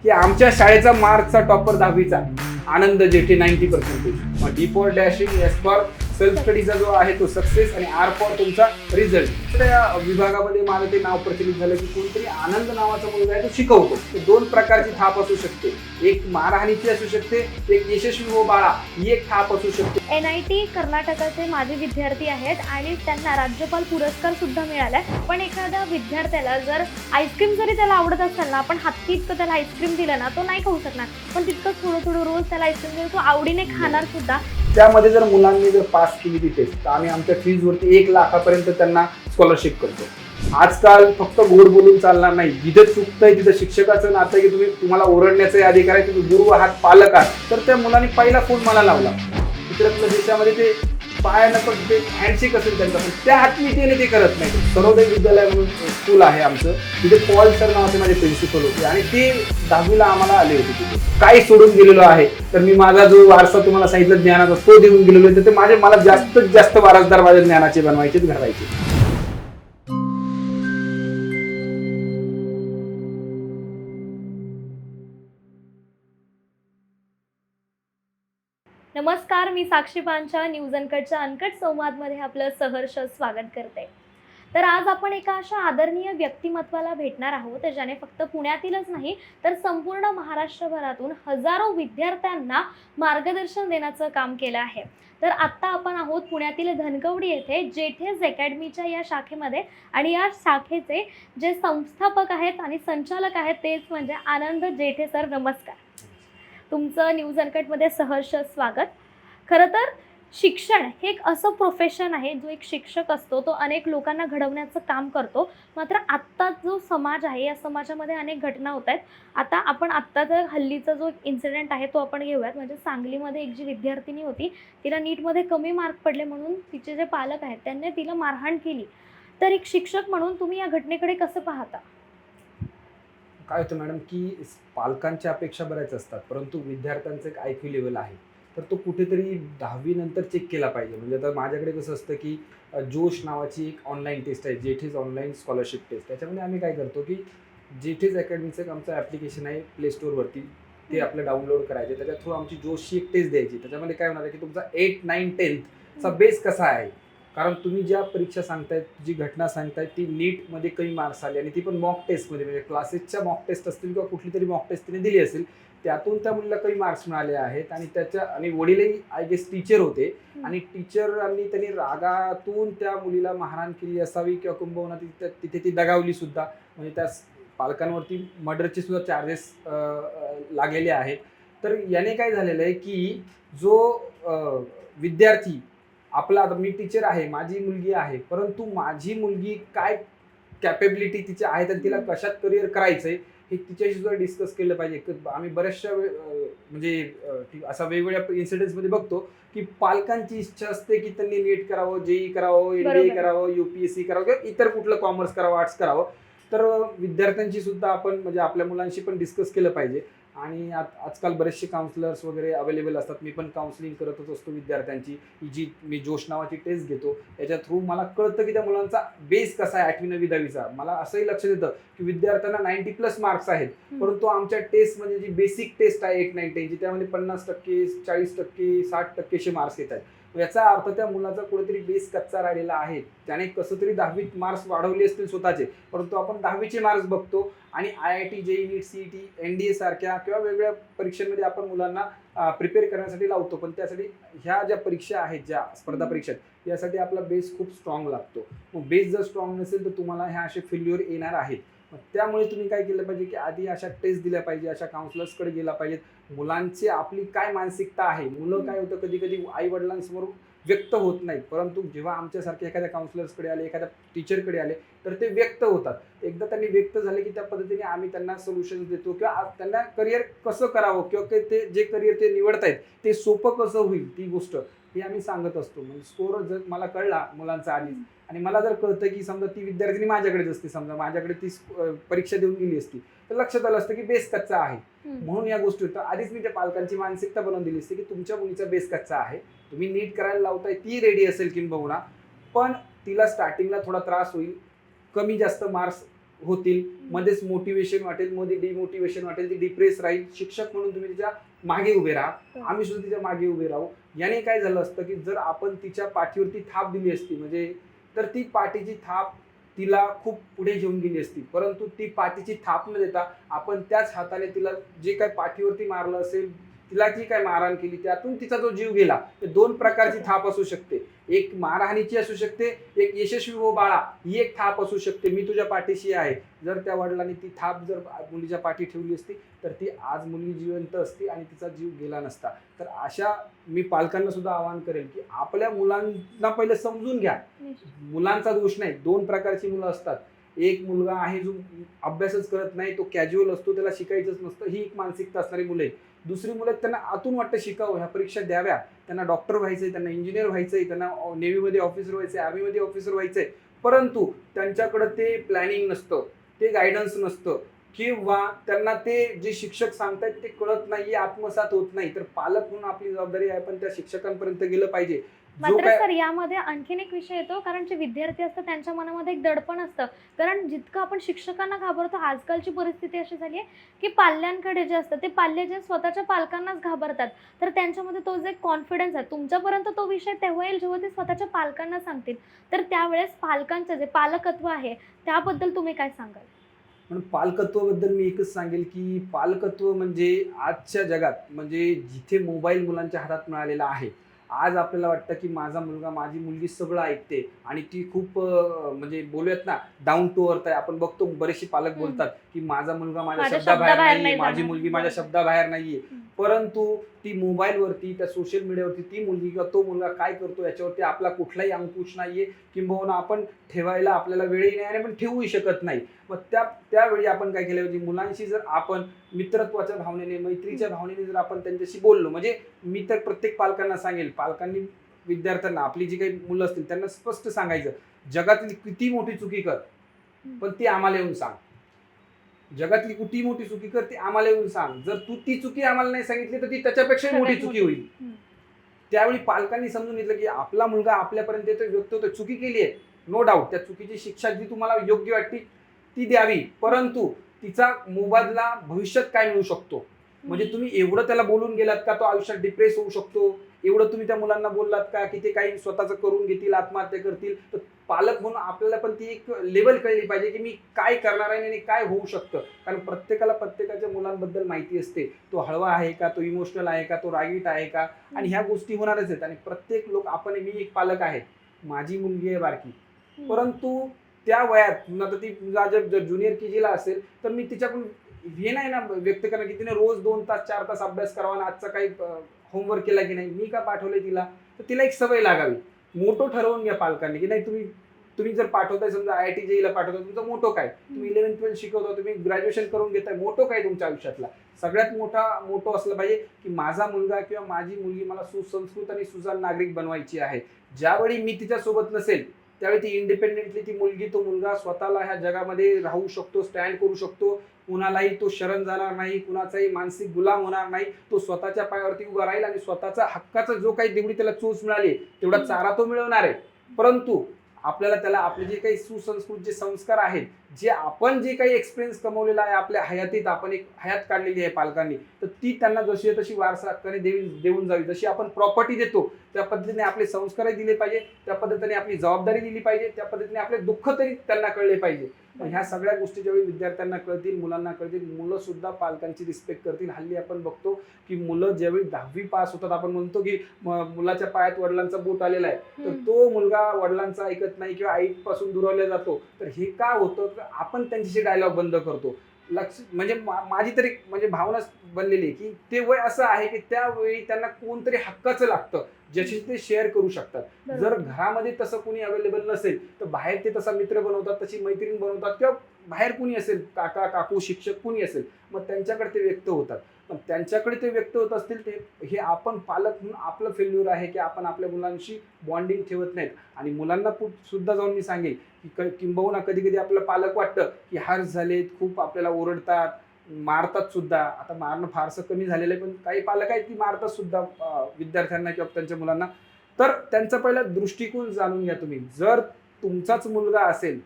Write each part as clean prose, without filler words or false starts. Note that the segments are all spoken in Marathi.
की आमच्या शाळेचा मार्कचा टॉपर 10वीचा आनंद जेठे 90%. मग D for dashing, S for self स्टडीचा जो आहे तो सक्सेस आणि आर फॉर तुमचा रिझल्ट. तर या विभागामध्ये माझं ते नाव प्रचलित झालं की कोणतरी आनंद नावाचा मुलगा आहे तो शिकवतो. दोन प्रकारची थाप असू शकते, एक मारहाणीची असू शकते, एक यशस्वी हो बाळा ही एक थाप असू शकते. NIT कर्नाटकाचे माजी विद्यार्थी आहेत आणि त्यांना राज्यपाल पुरस्कार सुद्धा मिळालाय. पण एखाद्या विद्यार्थ्याला जर आईस्क्रीम जरी त्याला आवडत असेल ना, आपण हत्ती इतकं त्याला आईस्क्रीम दिलं ना तो नाही खाऊ शकणार, पण तितकं थोडं थोडं रोज त्याला आईस्क्रीम दिलं तो आवडीने खाणार सुद्धा. त्यामध्ये जर मुलांनी जर पास केली ती टेस्ट तर आम्ही आमच्या फीजवरती 1 लाखापर्यंत त्यांना स्कॉलरशिप करतो. आजकाल फक्त गोड बोलून चालणार नाही, जिथे चुकतंय तिथं शिक्षकाचं नातं की तुम्हाला ओरडण्याचा अधिकार आहे, तुम्ही गुरु आहात, पालक आहात. तर त्या मुलांनी पहिला फोन मला लावला. इतरत्र देशामध्ये ते पायानं ते हँडशेक असेल त्यांचा, पण त्या हातमितीने ते करत नाही. सर्वोदय विद्यालय म्हणून स्कूल आहे आमचं, तिथे पॉल सर नावाचे माझे प्रिन्सिपल होते आणि ते 10वीला आम्हाला आले होते. तिथे काय सोडून गेलेलो आहे तर मी माझा जो वारसा तुम्हाला सांगितलं ज्ञानाचा तो देऊन गेलेलो आहे. तर ते मला जास्तीत जास्त वारसदार माझ्या ज्ञानाचे बनवायचे, घडवायचे. नमस्कार, मी साक्षी पांचा न्यूज अनकटच्या अनकट संवादमध्ये आपलं सहर्ष स्वागत करते. तर आज आपण एका अशा आदरणीय व्यक्तिमत्वाला भेटणार आहोत ज्याने फक्त पुण्यातीलच नाही तर संपूर्ण महाराष्ट्रभरातून हजारो विद्यार्थ्यांना मार्गदर्शन देण्याचं काम केलं आहे. तर आत्ता आपण आहोत पुण्यातील धनकवडी येथे जेठेज अकॅडमीच्या या शाखेमध्ये आणि या शाखेचे जे संस्थापक आहेत आणि संचालक आहेत तेच म्हणजे आनंद जेठे सर. नमस्कार, तुमचं न्यूज अनकटमध्ये सहर्ष स्वागत. खरं तर शिक्षण हे एक असं प्रोफेशन आहे जो एक शिक्षक असतो तो अनेक लोकांना घडवण्याचं काम करतो. मात्र आत्ता जो समाज आहे या समाजामध्ये अनेक घटना होत आहेत. आता आपण जर हल्लीचा जो इन्सिडेंट आहे तो आपण घेऊयात. म्हणजे सांगलीमध्ये एक जी विद्यार्थिनी होती तिला नीटमध्ये कमी मार्क पडले म्हणून तिचे जे पालक आहेत त्यांनी तिला मारहाण केली. तर एक शिक्षक म्हणून तुम्ही या घटनेकडे कसं पाहता? काय होतं मॅडम की पालकांच्या अपेक्षा बऱ्याच असतात, परंतु विद्यार्थ्यांचं एक IQ लेवल आहे तर तो कुठेतरी 10वी नंतर चेक केला पाहिजे. म्हणजे आता माझ्याकडे कसं असतं की जोश नावाची एक ऑनलाईन टेस्ट आहे, जेठेज ऑनलाईन स्कॉलरशिप टेस्ट. त्याच्यामध्ये आम्ही काय करतो की जेठेज अकॅडमीचं एक आमचं ॲप्लिकेशन आहे प्ले स्टोअरवरती, ते आपलं डाउनलोड करायचे. त्याच्या थ्रू आमची जोशची एक टेस्ट द्यायची. त्याच्यामध्ये काय होणार आहे की तुमचा 8, 9, 10चा बेस कसा आहे. कारण तुम्ही ज्या परीक्षा सांगतायत, जी घटना सांगतायत ती नीटमध्ये कमी मार्क्स आले आणि ती पण मॉक टेस्टमध्ये, म्हणजे क्लासेसच्या मॉक टेस्ट असतील किंवा कुठली तरी मॉक टेस्ट तिने दिली असेल, त्यातून त्या मुलीला कमी मार्क्स मिळाले आहेत. आणि वडीलही आय गेस टीचर होते आणि टीचरांनी त्यांनी रागातून त्या मुलीला मारहाण केली असावी किंवा कुंभवना तिथे ती दगावली सुद्धा. म्हणजे त्या पालकांवरती मर्डरचे सुद्धा चार्जेस लागलेले आहेत. तर याने काय झालेलं आहे की जो विद्यार्थी आपला, आता मी टीचर आहे, माझी मुलगी आहे, परंतु माझी मुलगी काय कॅपेबिलिटी तिच्या आहेत आणि तिला कशात करिअर करायचं आहे हे तिच्याशी सुद्धा डिस्कस केलं पाहिजे. आम्ही बऱ्याचशा म्हणजे असा वेगवेगळ्या इन्सिडेंट्समध्ये बघतो की पालकांची इच्छा असते की त्यांनी नीट करावं, JEE करावं, MBA करावं, UPSC करावं किंवा इतर कुठलं कॉमर्स करावं, आर्ट्स करावं. तर विद्यार्थ्यांची सुद्धा आपण म्हणजे आपल्या मुलांशी पण डिस्कस केलं पाहिजे. आणि आजकाल बरेचसे काउन्सिलर्स वगैरे अवेलेबल असतात. मी पण काउन्सिलिंग करतच असतो विद्यार्थ्यांची. जी मी जोश नावाची टेस्ट घेतो याच्या थ्रू मला कळतं की त्या मुलांचा बेस कसा आहे 8वी 9वी 10वीचा. मला असंही लक्षात येतं की विद्यार्थ्यांना 90+ मार्क्स आहेत, परंतु आमच्या टेस्ट म्हणजे जी बेसिक टेस्ट आहे 8, 9, 10ची त्यामध्ये 50%, 40%, 60% असे मार्क्स येत आहेत. याचा अर्थ त्या मुलाचा कुठेतरी बेस कच्चा राहिलेला आहे. त्याने कसं तरी 10वीत मार्क्स वाढवले असतील स्वतःचे, परंतु आपण 10वीचे मार्क्स बघतो आणि IIT, JEE, NEET, CET, NDA सारख्या किंवा वेगवेगळ्या परीक्षांमध्ये आपण मुलांना प्रिपेअर करण्यासाठी लावतो. पण त्यासाठी ह्या ज्या परीक्षा आहेत, ज्या स्पर्धा परीक्षा आहेत, यासाठी आपला बेस खूप स्ट्रॉंग लागतो. मग बेस जर स्ट्रॉंग नसेल तर तुम्हाला ह्या असे फेल्युअर येणार आहेत. त्यामुळे तुम्ही काय केलं पाहिजे की आधी अशा टेस्ट दिल्या पाहिजे, अशा काउन्सिलर्सकडे गेला पाहिजेत. मुलांची आपली काय मानसिकता आहे, मुलं काय होतं कधी कधी आई वडिलांसमोर व्यक्त होत नाहीत, परंतु जेव्हा आमच्यासारख्या एखाद्या काउन्सिलर्सकडे आले, एखाद्या टीचरकडे आले तर ते व्यक्त होतात. एकदा त्यांनी व्यक्त झाले की त्या पद्धतीने आम्ही त्यांना सोल्युशन देतो किंवा त्यांना करिअर कसं करावं किंवा ते जे करिअर ते निवडतायत ते सोपं कसं होईल ती गोष्ट हे आम्ही सांगत असतो. म्हणजे स्कोर जर मला कळला मुलांचा आधीच आणि मला जर कळतं की समजा ती विद्यार्थिनी माझ्याकडेच असते, समजा माझ्याकडे ती परीक्षा देऊन गेली असती, तर लक्षात आलं असतं की बेस कच्चा आहे. म्हणून या गोष्टी होतं. आधीच मी त्या पालकांची मानसिकता बनवून दिली असते की तुमच्या मुलीचा बेस कच्चा आहे, तुम्ही नीट करायला लावताय, ती रेडी असेल किंबहुना, पण तिला स्टार्टिंगला थोडा त्रास होईल, कमी जास्त मार्क्स होतील, मध्येच मोटिवेशन वाटेल, मध्ये डिमोटिवेशन वाटेल, ती डिप्रेस राहील. शिक्षक म्हणून तुम्ही तिच्या मागे उभे राहा, आम्ही सुद्धा तिच्या मागे उभे राहू. याने काय झालं असतं की जर आपण तिच्या पाठीवरती थाप दिली असती म्हणजे तर ती पाठीची थाप तिला खूप पुढे घेऊन गेली असती. परंतु ती पाठीची थाप न देता आपण त्याच हाताने तिला जे काय पाठीवरती मारलं असेल, तिला जी काय मारहाण केली त्यातून तिचा जो जीव गेला, ते दोन प्रकारची थाप असू शकते. एक मारहाणीची असू शकते, एक यशस्वी हो बाळा ही एक थाप असू शकते, मी तुझ्या पाठीशी आहे. जर त्या वडिलांनी ती थाप जर मुलीच्या पाठी ठेवली असती तर ती आज मुलगी जिवंत असती आणि तिचा जीव गेला नसता. तर अशा मी पालकांना सुद्धा आवाहन करेल की आपल्या मुलांना पहिले समजून घ्या. मुलांचा दोष नाही, दोन प्रकारची मुलं असतात. एक मुलगा आहे जो अभ्यासच करत नाही, तो कॅज्युअल असतो, त्याला शिकायचंच नसतं, ही एक मानसिकता असणारी मुलं आहेत. दुसरी मुलं त्यांना आतून वाटतं शिकावं, ह्या परीक्षा द्याव्या, त्यांना डॉक्टर व्हायचंय, त्यांना इंजिनियर व्हायचंय, त्यांना नेव्हीमध्ये ऑफिसर व्हायचंय, आर्मीमध्ये ऑफिसर व्हायचंय. परंतु त्यांच्याकडे ते प्लॅनिंग नसतं, ते गायडन्स नसतं, किंवा त्यांना ते जे शिक्षक सांगतायत ते कळत नाहीये, आत्मसात होत नाही. तर पालक म्हणून आपली जबाबदारी आहे, पण त्या शिक्षकांपर्यंत गेलं पाहिजे. मात्र सर यामध्ये आणखीन एक विषय येतो, कारण जे विद्यार्थी असतात त्यांच्या मनामध्ये एक दडपण असतं. कारण जितकं आपण शिक्षकांना घाबरतो, आजकालची परिस्थिती अशी झाली आहे की पाल्यांकडे जे असतं ते पाल्य जे स्वतःच्या पालकांनाच घाबरतात. तर त्यांच्यामध्ये तो जो एक कॉन्फिडन्स आहे, तुमच्यापर्यंत तो विषय तेव्हा येईल जेव्हा ते स्वतःच्या पालकांना सांगतील. तर त्यावेळेस पालकांचं जे पालकत्व आहे त्याबद्दल तुम्ही काय सांगाल? म्हणून पालकत्वाबद्दल मी एकच सांगेल की पालकत्व म्हणजे आजच्या जगात म्हणजे जिथे मोबाईल मुलांच्या हातात मिळालेला आहे, आज आपल्याला वाटतं की माझा मुलगा माझी मुलगी सगळं ऐकते आणि ती खूप म्हणजे बोलूयात ना डाऊन टू अर्थ आहे. आपण बघतो बरेचसे पालक बोलतात की माझा मुलगा माझ्या माझ्या शब्दाबाहेर शब्दाबाहेर नाहीये, नाही माझी जाणार. मुलगी माझ्या बरोबर. शब्दाबाहेर नाहीये. हम्म. परंतु ती मोबाईलवरती त्या सोशल मीडियावरती ती मुलगी किंवा तो मुलगा काय करतो याच्यावरती आपला कुठलाही अंकुश नाहीये, किंबहुना आपण ठेवायला आपल्याला वेळही नाही आणि आपण ठेवूही शकत नाही. मग त्यावेळी आपण काय केलं पाहिजे, मुलांशी जर आपण मित्रत्वाच्या भावनेने, मैत्रीच्या भावनेने जर आपण त्यांच्याशी बोललो, म्हणजे मी तर प्रत्येक पालकांना सांगेल, पालकांनी विद्यार्थ्यांना आपली जी काही मुलं असतील त्यांना स्पष्ट सांगायचं, जगातली किती मोठी चुकी कर पण ती आम्हाला येऊन सांग. जगातली किती मोठी चुकी कर ती आम्हाला येऊन सांग. जर तू ती चुकी आम्हाला नाही सांगितली तर ती त्याच्यापेक्षा मोठी सगळ्यात चुकी मोठी. होईल. हम्म. त्यावेळी पालकांनी समजून घेतलं की आपला मुलगा आपल्यापर्यंत येतोय, व्यक्त होतोय, चुकी केली आहे, नो डाऊट त्या चुकीची शिक्षा जी तुम्हाला योग्य वाटते ती द्यावी. परंतु तिचा मोबदला भविष्यात काय मिळू शकतो, म्हणजे तुम्ही एवढं त्याला बोलून गेलात का तो आयुष्यात डिप्रेस होऊ शकतो, एवढं तुम्ही त्या मुलांना बोललात का की ते काही स्वतःचं करून घेतील, आत्महत्या करतील. तर पालक म्हणून आपल्याला पण ती एक लेवल कळली पाहिजे की मी काय करणार आहे आणि काय होऊ शकतं. कारण प्रत्येकाला प्रत्येकाच्या मुलांबद्दल माहिती असते, तो हळवा आहे का, तो इमोशनल आहे का, तो रागीट आहे का, आणि ह्या गोष्टी होणारच आहेत. आणि प्रत्येक लोक आपण, मी एक पालक आहे, माझी मुलगी आहे बारकी, परंतु त्या वयात आता ती जर ज्युनियर के जीला असेल तर मी तिच्याकडून हे नाही ना व्यक्त करणार की तिने रोज 2 तास 4 तास अभ्यास करावा आणि आजचा काही होमवर्क केला की नाही, मी का पाठवलंय तिला, तर तिला एक सवय लागावी. मोठो ठरवून घ्या पालकांनी की नाही तुम्ही जर पाठवताय, समजा IIT JEE ला पाठवताय, तुमचा मोठो काय, तुम्ही 11th-12th शिकवता, तुम्ही ग्रॅज्युएशन करून घेताय, मोठो काय तुमच्या आयुष्यातला. सगळ्यात मोठा मोठो असलं पाहिजे की माझा मुलगा किंवा माझी मुलगी मला सुसंस्कृत आणि सुजाण नागरिक बनवायची आहे. ज्यावेळी मी तिच्यासोबत नसेल त्यावेळी ती इंडिपेंडेंटली, ती मुलगी तो मुलगा स्वतःला ह्या जगामध्ये राहू शकतो, स्टँड करू शकतो, कुणालाही तो शरण जाणार नाही, कुणाचाही मानसिक गुलाम होणार नाही, तो स्वतःच्या पायावरती उभा राहील आणि स्वतःचा हक्काचा जो काही तेवढी त्याला चोच मिळाली तेवढा चारा तो मिळवणार आहे. परंतु आपल्याला त्याला आपले जे काही सुसंस्कृत जे संस्कार आहेत, जे आपण जे काही एक्सपिरियन्स कमवलेला आहे आपल्या हयातीत, आपण एक हयात काढलेली आहे पालकांनी, तर ती त्यांना जशी आहे तशी वारसा हक्काने देऊन जावी. जशी आपण प्रॉपर्टी देतो त्या पद्धतीने आपले संस्कारही दिले पाहिजे, त्या पद्धतीने आपली जबाबदारी दिली पाहिजे, त्या पद्धतीने आपले दुःख तरी त्यांना कळले पाहिजे. पण ह्या सगळ्या गोष्टी ज्यावेळी विद्यार्थ्यांना कळतील, मुलांना कळतील, मुलं सुद्धा पालकांची रिस्पेक्ट करतील. हल्ली आपण बघतो की मुलं ज्यावेळी 10वी पास होतात, आपण म्हणतो की मुलाच्या पायात वडिलांचा बोट आलेला आहे, तर तो मुलगा वडिलांचा ऐकत नाही किंवा आईपासून दुरावला जातो. तर हे का होतं, तर आपण त्यांच्याशी डायलॉग बंद करतो. म्हणजे माझी तरी म्हणजे भावनाच बनलेली आहे की ते वय असं आहे की त्यावेळी त्यांना कोणतरी हक्काचं लागतं ज्याशी ते शेअर करू शकतात. जर घरामध्ये तसं कोणी अवेलेबल नसेल तर बाहेर ते तसा मित्र बनवतात, तशी मैत्रीण बनवतात, किंवा बाहेर कुणी असेल, काका काकू शिक्षक कुणी असेल, मग त्यांच्याकडे ते व्यक्त होतात. पण त्यांच्याकडे ते व्यक्त होत असतील, ते हे आपण पालक म्हणून आपलं फेल्युअर आहे की आपण आपल्या मुलांशी बॉन्डिंग ठेवत नाहीत. आणि मुलांना सुद्धा जाऊन मी सांगेल की किंबहुना कधी कधी आपलं पालक वाटतं की हार झालेत, खूप आपल्याला ओरडतात, मारतात सुद्धा. आता मारणं फारसं कमी झालेलं आहे, पण काही पालक आहेत की मारतात सुद्धा विद्यार्थ्यांना किंवा त्यांच्या मुलांना. तर त्यांचा पहिला दृष्टिकोन जाणून घ्या तुम्ही. जर तुमचाच मुलगा असेल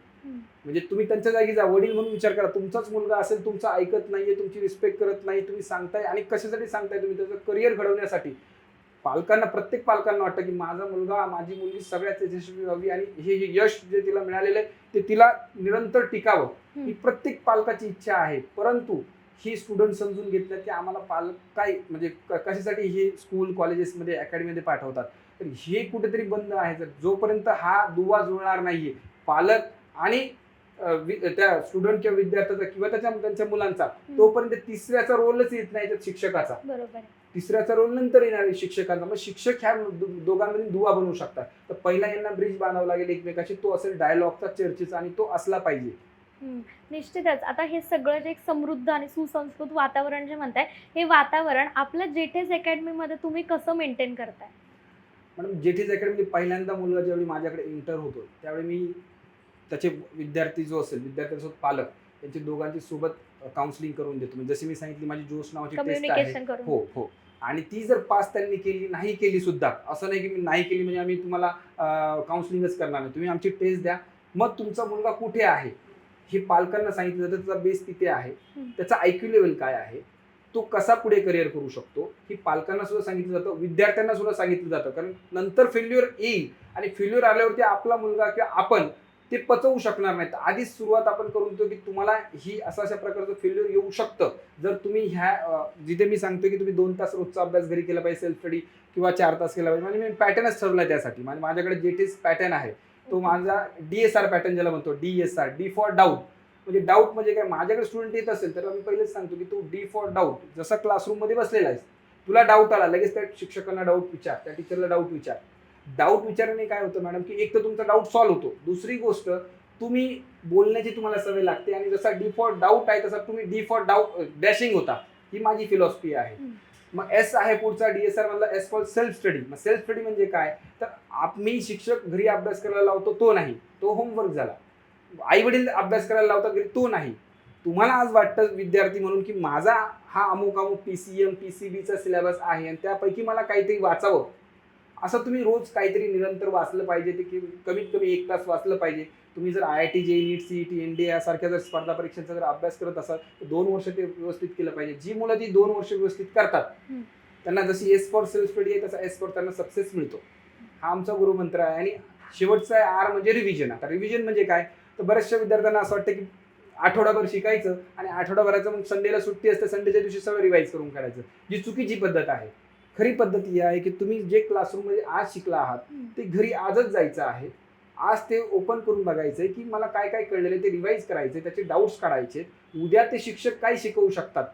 म्हणजे तुम्ही त्यांच्या जागी जा, वडील म्हणून विचार करा. तुमचाच मुलगा असेल, तुमचं ऐकत नाहीये, तुमची रिस्पेक्ट करत नाही, तुम्ही सांगताय आणि कशासाठी सांगताय तुम्ही? त्याचं करिअर घडवण्यासाठी. प्रत्येक पालकांना वाटतं की माझा मुलगा, माझी मुलगी सगळ्यात यशस्वी व्हावी आणि हे यश जे तिला मिळालेलं आहे ते तिला निरंतर टिकावं, ही प्रत्येक पालकाची इच्छा आहे. परंतु ही स्टुडंट समजून घेत नाही की आम्हाला पालक काय म्हणजे कशासाठी हे स्कूल कॉलेजेसमध्ये अकॅडमीमध्ये पाठवतात. तर हे कुठेतरी बंद आहे. जर जोपर्यंत हा दुवा जुळणार नाहीये पालक आणि त्या स्टुडंट किंवा विद्यार्थ्याचा किंवा त्यांच्या मुलांचा, तोपर्यंत तिसऱ्याचा रोलच येत नाही त्यात शिक्षकाचा. बरोबर. तिसऱ्याचा रोल नंतर येणार आहे शिक्षकांचा. मग शिक्षक ह्या दोघांमध्ये दुवा बनवू शकतात. तर पहिला यांना ब्रिज बांधावा लागेल एकमेकाशी. तो असेल डायलॉगचा, चर्चेचा आणि तो असला पाहिजे. निश्चितच. आता हे सगळं जे एक समृद्ध आणि सुसंस्कृत वातावरण जे म्हणताय, हे वातावरण आपलं जेठेज अकॅडमीमध्ये तुम्ही कसं मेंटेन करताय? मॅडम, जेठेज अकॅडमी पहिल्यांदा मुलगा ज्यावेळी माझ्याकडे एंटर होतो त्यावेळी मी त्याचे विद्यार्थी जो असेल, विद्यार्थ्यांसोबत पालक यांची दोघांची सोबत काउन्सिलिंग करून देतो. म्हणजे जशी मी सांगितली माझी जोश नावाची टेस्ट आहे. कम्युनिकेशन करून. हो हो. आणि ती जर पास त्यांनी केली, नाही केली सुद्धा, असं नाही की मी नाही केली म्हणजे आम्ही तुम्हाला काउन्सिलिंगच करणार नाही. तुम्ही आमची टेस्ट द्या. मग तुमचा मुलगा कुठे आहे हे पालकांना सांगितलं जातं. त्याचा बेस तिथे आहे, त्याचा IQ लेवल काय आहे, तो कसा पुढे करिअर करू शकतो, ही पालकांना सुद्धा सांगितलं जातं, विद्यार्थ्यांना सुद्धा सांगितलं जातं. कारण नंतर फेल्युअर येईल आणि फेल्युअर आल्यावरती आपला मुलगा किंवा आपण ते पचवू शकणार नाही. तर आधीच सुरुवात आपण करून देतो की तुम्हाला ही अशा प्रकारचं फेल्युअर येऊ शकतं. जर तुम्ही जिथे मी सांगतो की तुम्ही 2 तास रोजचा अभ्यास घरी केला पाहिजे, सेल्फ स्टडी, किंवा 4 तास केला पाहिजे. म्हणजे मी पॅटर्नच ठरवलाय त्यासाठी. माझ्याकडे जेटेज पॅटर्न आहे. तो माझा DSR पॅटर्न ज्याला म्हणतो, DSR, D फॉर डाऊट. म्हणजे डाऊट म्हणजे काय, माझ्याकडे स्टुडंट येत असेल तर मी पहिलेच सांगतो की तू D फॉर डाऊट, जसा क्लासरूम मध्ये बसलेला आहेस, तुला डाऊट आला, लगेच त्या शिक्षकांना डाऊट विचार, त्या टीचरला डाऊट विचार. डाऊट विचारल्याने काय होतं मॅडम, की एक तर तुमचा डाऊट सॉल्व्ह होतो. दुसरी गोष्ट, तुम्ही बोलण्याची तुम्हाला सवय लागते आणि जसा D फॉर डाऊट आहे तसा तुम्ही D फॉर डाऊट डॅशिंग होता. ही माझी फिलॉसॉफी आहे. मग S आहे पुढचा DSR मधला, S फॉर सेल्फ स्टडी. मग सेल्फ स्टडी म्हणजे काय, तर मी शिक्षक घरी अभ्यास करायला लावतो तो नाही, तो होमवर्क झाला. आई वडील अभ्यास करायला लावतात घरी, तो नाही. तुम्हाला आज वाटतं विद्यार्थी म्हणून की माझा हा अमुक PCM PCBचा सिलेबस आहे आणि त्यापैकी मला काहीतरी वाचावं, असं तुम्ही रोज काहीतरी निरंतर वाचलं पाहिजे. ते कमीत कमी 1 तास वाचलं पाहिजे. तुम्ही जर IIT, JEE, NEET, CET, NDA यासारख्या जर स्पर्धा परीक्षांचा जर अभ्यास करत असाल तर 2 वर्ष ते व्यवस्थित केलं पाहिजे. जी मुलं ती 2 वर्ष व्यवस्थित करतात त्यांना जशी S फॉर सेल्फ स्टडी आहे तसा S फॉर त्यांना सक्सेस मिळतो. हा आमचा गुरुमंत्र आहे. आणि शेवटचा आहे R म्हणजे रिव्हिजन. आता रिव्हिजन म्हणजे काय, तर बऱ्याचशा विद्यार्थ्यांना असं वाटतं की आठवडाभर शिकायचं आणि आठवडाभराचं मग संडेला सुट्टी असते, संडेच्या दिवशी सगळं रिवाईज करून काढायचं, जी चुकीची पद्धत आहे. खरी पद्धत ही आहे की तुम्ही जे क्लासरूममध्ये आज शिकला आहात ते घरी आजच जायचं आहे. आज ते ओपन करून बघायचंय की मला काय काय कळलेलं आहे ते रिवाईज करायचे, त्याचे डाऊट्स काढायचे. उद्या ते शिक्षक काय शिकवू शकतात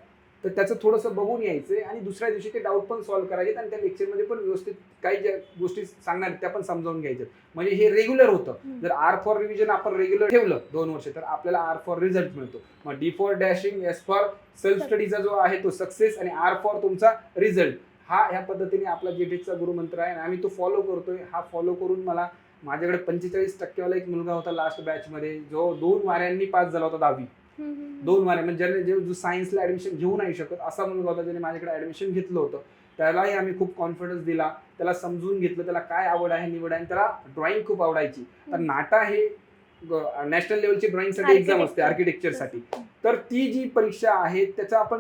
तर त्याचं थोडंसं बघून यायचंय आणि दुसऱ्या दिवशी ते डाऊट पण सॉल्व्ह करायचे आणि त्या लेक्चरमध्ये पण व्यवस्थित काही ज्या गोष्टी सांगणार त्या पण समजावून घ्यायच्या. म्हणजे हे रेग्युलर होतं. जर R फॉर रिव्हिजन आपण रेग्युलर ठेवलं 2 वर्ष तर आपल्याला R फॉर रिझल्ट मिळतो. मग D for dashing, S for self स्टडीचा जो आहे तो सक्सेस आणि R फॉर तुमचा रिझल्ट. ह्या पद्धतीने आपला जेटेजचा गुरुमंत्र आहे आणि आम्ही तो फॉलो करतोय. हा फॉलो करून माझ्याकडे 45% वाला एक मुलगा होता लास्ट बॅच मध्ये, जो 2 वाऱ्यांनी पास झाला होता 10वी. 2 वाऱ्या म्हणजे जो सायन्सला ऍडमिशन घेऊ नाही शकत असा मुलगा होता, ज्याने माझ्याकडे ऍडमिशन घेतलं होतं. त्यालाही आम्ही खूप कॉन्फिडन्स दिला, त्याला समजून घेतलं, त्याला काय आवड आहे निवड आहे. त्याला ड्रॉइंग खूप आवडायची. तर नाटा हे नॅशनल लेवलची ड्रॉइंगसाठी एक्झाम असते आर्किटेक्चरसाठी. तर ती जी परीक्षा आहे त्याचा आपण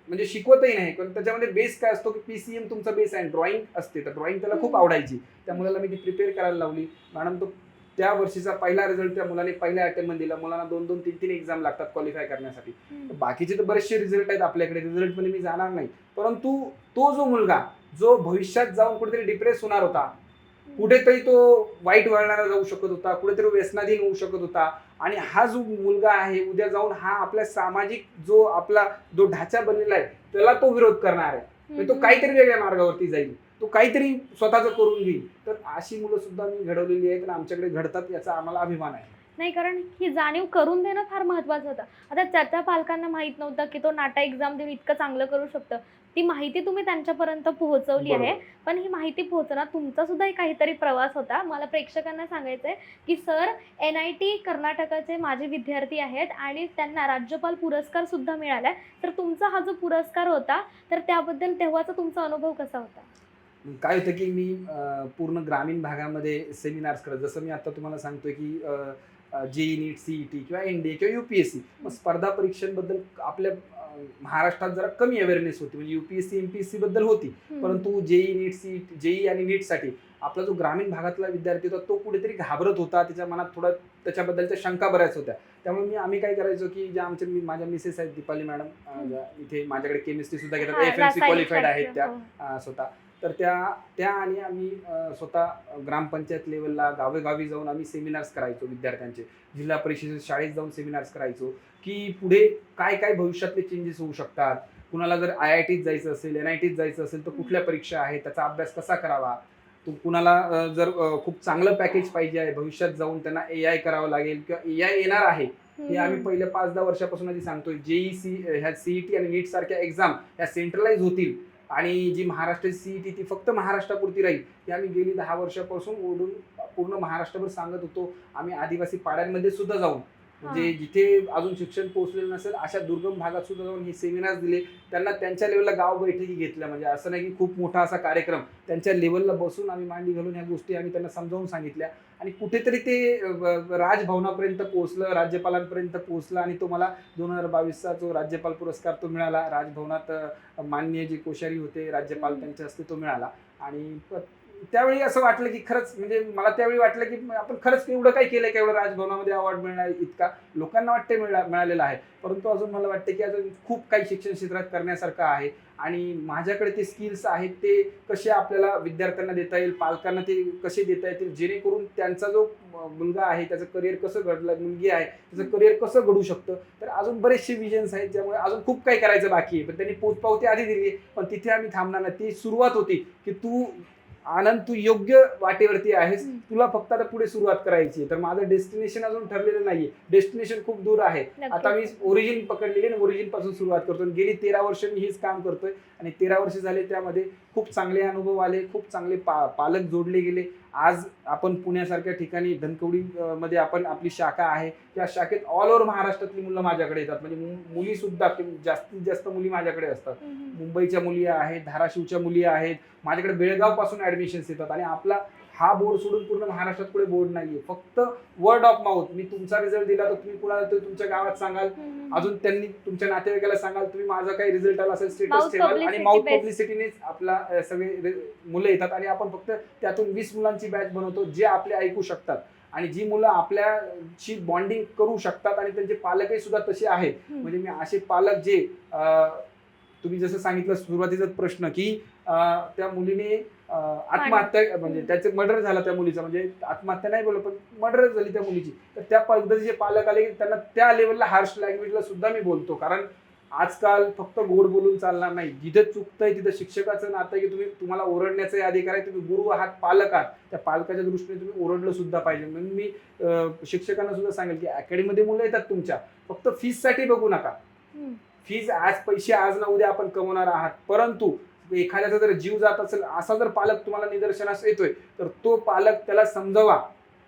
म्हणजे शिकवतही नाही, पण त्याच्यामध्ये बेस काय असतो की PCM तुमचा बेस आहे, ड्रॉइंग असते. तर ड्रॉइंग त्याला खूप आवडायची. त्या मुलाला मी ती प्रिपेअर करायला लावली. मॅडम तो त्या वर्षीचा पहिला रिझल्ट त्या मुलाने पहिल्या अटेम्प्ट दिला. मुलांना 2-2, 3-3 एक्झाम लागतात क्वालिफाय करण्यासाठी. बाकीचे तर बरेचसे रिझल्ट आहेत आपल्याकडे, रिझल्ट मध्ये मी जाणार नाही. परंतु तो जो मुलगा जो भविष्यात जाऊन कुठेतरी डिप्रेस होणार होता, कुठेतरी तो वाईट वळणाला जाऊ शकत होता, कुठेतरी व्यसनाधीन होऊ शकत होता, आणि हा जो मुलगा आहे उद्या जाऊन हा आपल्या सामाजिक जो ढाचा बनलेला आहे त्याला तो विरोध करणार आहे. तो काहीतरी वेगळ्या मार्गावरती जाईल, तो काहीतरी स्वतःचं करून घेईल. तर अशी मुलं सुद्धा मी घडवलेली आहेत आणि आमच्याकडे घडतात, याचा आम्हाला अभिमान आहे. नाही, कारण ही जाणीव करून देणं फार महत्त्वाचं होतं. आता त्या पालकांना माहित नव्हतं की तो नाटा एक्झाम देऊन इतकं चांगलं करू शकतं. ती माहिती तुम्ही त्यांच्यापर्यंत पोहोचवली आहे. पण ही माहिती पोहोचणं तुमचा सुद्धा एक काहीतरी प्रवास होता. मला प्रेक्षकांना सांगायचंय की सर NIT कर्नाटकाचे माझे विद्यार्थी आहेत आणि त्यांना राज्यपाल पुरस्कार सुद्धा मिळालाय. तर तुमचा हा जो पुरस्कार होता तर त्याबद्दल तेव्हाचा तुमचा अनुभव कसा होता? काय होतं की मी पूर्ण ग्रामीण भागामध्ये सेमिनार्स करत, जसं मी आता तुम्हाला सांगतोय की जेई नीट सीईटी किंवा NDA किंवा UPSC. मग स्पर्धा परीक्षांबद्दल आपल्या महाराष्ट्रात जरा कमी अवेअरनेस होती, म्हणजे UPSC MPSC बद्दल होती, परंतु जेई नीट सीईटी जेई आणि नीटसाठी आपला जो ग्रामीण भागातला विद्यार्थी होता तो कुठेतरी घाबरत होता, त्याच्या मनात थोडा त्याच्याबद्दलच्या शंका बऱ्याच होत्या. त्यामुळे आम्ही काय करायचो की ज्या माझ्या मिसेस आहेत दीपाली मॅडम, इथे माझ्याकडे केमिस्ट्री सुद्धा घेतात, FMC क्वालिफाईड आहेत त्या स्वतः. तर त्या आणि आम्ही स्वतः ग्रामपंचायत लेवलला गावेगावी जाऊन आम्ही सेमिनार्स करायचो विद्यार्थ्यांचे, जिल्हा परिषद शाळेत जाऊन सेमिनार्स करायचो की पुढे काय काय भविष्यातले चेंजेस होऊ शकतात. कुणाला जर IITत जायचं असेल, NITत जायचं असेल तर कुठल्या परीक्षा आहेत, त्याचा अभ्यास कसा करावा. कुणाला जर खूप चांगलं पॅकेज पाहिजे आहे, भविष्यात जाऊन त्यांना AI करावं लागेल किंवा AI येणार आहे, हे आम्ही पहिल्या 5-10 वर्षापासून आधी सांगतोय. ह्या CET आणि नीट सारख्या एक्झाम ह्या सेंट्रलाइज होतील आणि जी महाराष्ट्राची CET ती फक्त महाराष्ट्रापुरती राहील, हे आम्ही गेली 10 वर्षापासून ओढून पूर्ण महाराष्ट्रभर सांगत होतो. आम्ही आदिवासी पाड्यांमध्ये सुद्धा जाऊन, म्हणजे जिथे अजून शिक्षण पोहोचलेलं नसेल अशा दुर्गम भागात सुद्धा जाऊन हे सेमिनार्स दिले. त्यांना त्यांच्या लेवलला गाव बैठकी घेतल्या, म्हणजे असं नाही की खूप मोठा असा कार्यक्रम, त्यांच्या लेवलला बसून आम्ही मांडी घालून ह्या गोष्टी आम्ही त्यांना समजावून सांगितल्या आणि कुठेतरी ते राजभवनापर्यंत पोहोचलं, राज्यपालांपर्यंत पोहोचलं आणि तो मला 2022चा जो राज्यपाल पुरस्कार तो मिळाला. राजभवनात माननीय जे कोश्यारी होते राज्यपाल, त्यांच्या हस्ते तो मिळाला. आणि त्यावेळी असं वाटलं की खरंच, म्हणजे मला त्यावेळी वाटलं की आपण खरंच एवढं काय केलंय का, एवढं राजभवनामध्ये अवॉर्ड मिळणार इतका लोकांना वाटते मिळालेला आहे. परंतु अजून मला वाटतं की अजून खूप काही शिक्षण क्षेत्रात करण्यासारखं आहे आणि माझ्याकडे ते स्किल्स आहेत, ते कसे आपल्याला विद्यार्थ्यांना देता येईल, पालकांना ते कसे देता येतील, जेणेकरून त्यांचा जो मुलगा आहे त्याचं करिअर कसं घडलं, मुलगी आहे त्याचं करिअर कसं घडू शकतं. तर अजून बरेचसे विजन्स आहेत, ज्यामुळे अजून खूप काही करायचं बाकी आहे. पण त्यांनी पोचपावती आधी दिली आहे, पण तिथे आम्ही थांबणार नाही. ती सुरुवात होती की आनंद तू योग्य वाटेवरती आहेस, तुला फक्त आता पुढे सुरुवात करायची. तर माझं डेस्टिनेशन अजून ठरलेलं नाहीये, डेस्टिनेशन खूप दूर आहे. आता मी ओरिजिन पकडलेली आणि ओरिजिन पासून सुरुवात करतोय. गेली 13 वर्ष मी हेच काम करतोय आणि 13 वर्ष झाले, त्यामध्ये खूप चांगले अनुभव आले, खूप चांगले पालक जोडले गेले. आज आपण पुण्यासारख्या ठिकाणी धनकवडी मध्ये आपण आपली शाखा आहे, त्या शाखेत ऑल ओव्हर महाराष्ट्रातली मुलं माझ्याकडे येतात, म्हणजे मुली सुद्धा जास्तीत जास्त मुली माझ्याकडे असतात. मुंबईच्या मुली आहेत, धाराशिवच्या मुली आहेत, माझ्याकडे बेळगाव पासून ऍडमिशन्स येतात. आणि आपला हा बोर्ड सोडून पूर्ण महाराष्ट्रात पुढे बोर्ड नाहीये, फक्त वर्ड ऑफ माउथ. मी तुमचा रिझल्ट दिला तर तुम्ही कुणाला तरी तुमच्या गावात सांगाल, अजून त्यांनी तुमच्या नातेवाईकाला सांगाल, तुम्ही माझा काही रिझल्ट आला असेल स्टेटस ठेवाल आणि माउथ पब्लिसिटीनेच आपला सगळे मुलं येतात. आणि आपण फक्त त्यातून 20 मुलांची बॅच बनवतो, जे आपले ऐकू शकतात आणि जी मुलं आपल्याशी बॉन्डिंग करू शकतात आणि त्यांचे पालकही सुद्धा तसे आहेत. म्हणजे मी असे पालक जे तुम्ही जसं सांगितलं सुरुवातीचाच प्रश्न की त्या मुलीने आत्महत्या, म्हणजे त्याचे मर्डर झाला त्या मुलीचा, म्हणजे आत्महत्या नाही बोललो पण मर्डर झाली त्या मुलीची. तर त्या पद्धतीचे पालक आले की त्यांना त्या लेवलला हार्श लँग्वेजला सुद्धा मी बोलतो, कारण आजकाल फक्त गोड बोलून चालणार नाही. जिथे चुकतंय तिथे शिक्षकाचं नातं आहे की तुम्हाला ओरडण्याचाही अधिकार आहे, तुम्ही गुरु आहात, पालक आहात, त्या पालकाच्या दृष्टीने तुम्ही ओरडलं सुद्धा पाहिजे. म्हणून मी शिक्षकांना सुद्धा सांगेल की अकॅडमीमध्ये मुलं येतात तुमच्या, फक्त फीससाठी बघू नका. फीज पैसे आज ना उद्या आपण कमवणार आहात, परंतु एखाद्याचा जर जीव जात असेल असा जर पालक तुम्हाला निदर्शनास येतोय तर तो पालक त्याला समजवा.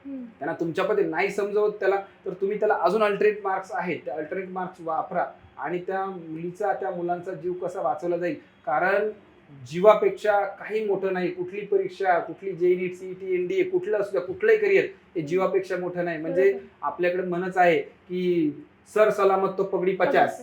त्यांना तुमच्यामध्ये नाही समजवत त्याला, तर तुम्ही त्याला अजून अल्टरनेट मार्क्स आहेत, त्या अल्टरनेट मार्क्स वापरा आणि त्या मुलीचा त्या मुलांचा जीव कसा वाचवला जाईल. कारण जीवापेक्षा काही मोठं नाही. कुठली परीक्षा, कुठली जेई नीट सीईटी NDA कुठलं असू द्या, कुठलंही करिअर हे जीवापेक्षा मोठं नाही. म्हणजे आपल्याकडे म्हणच आहे की सर सलामत तो पगडी 50,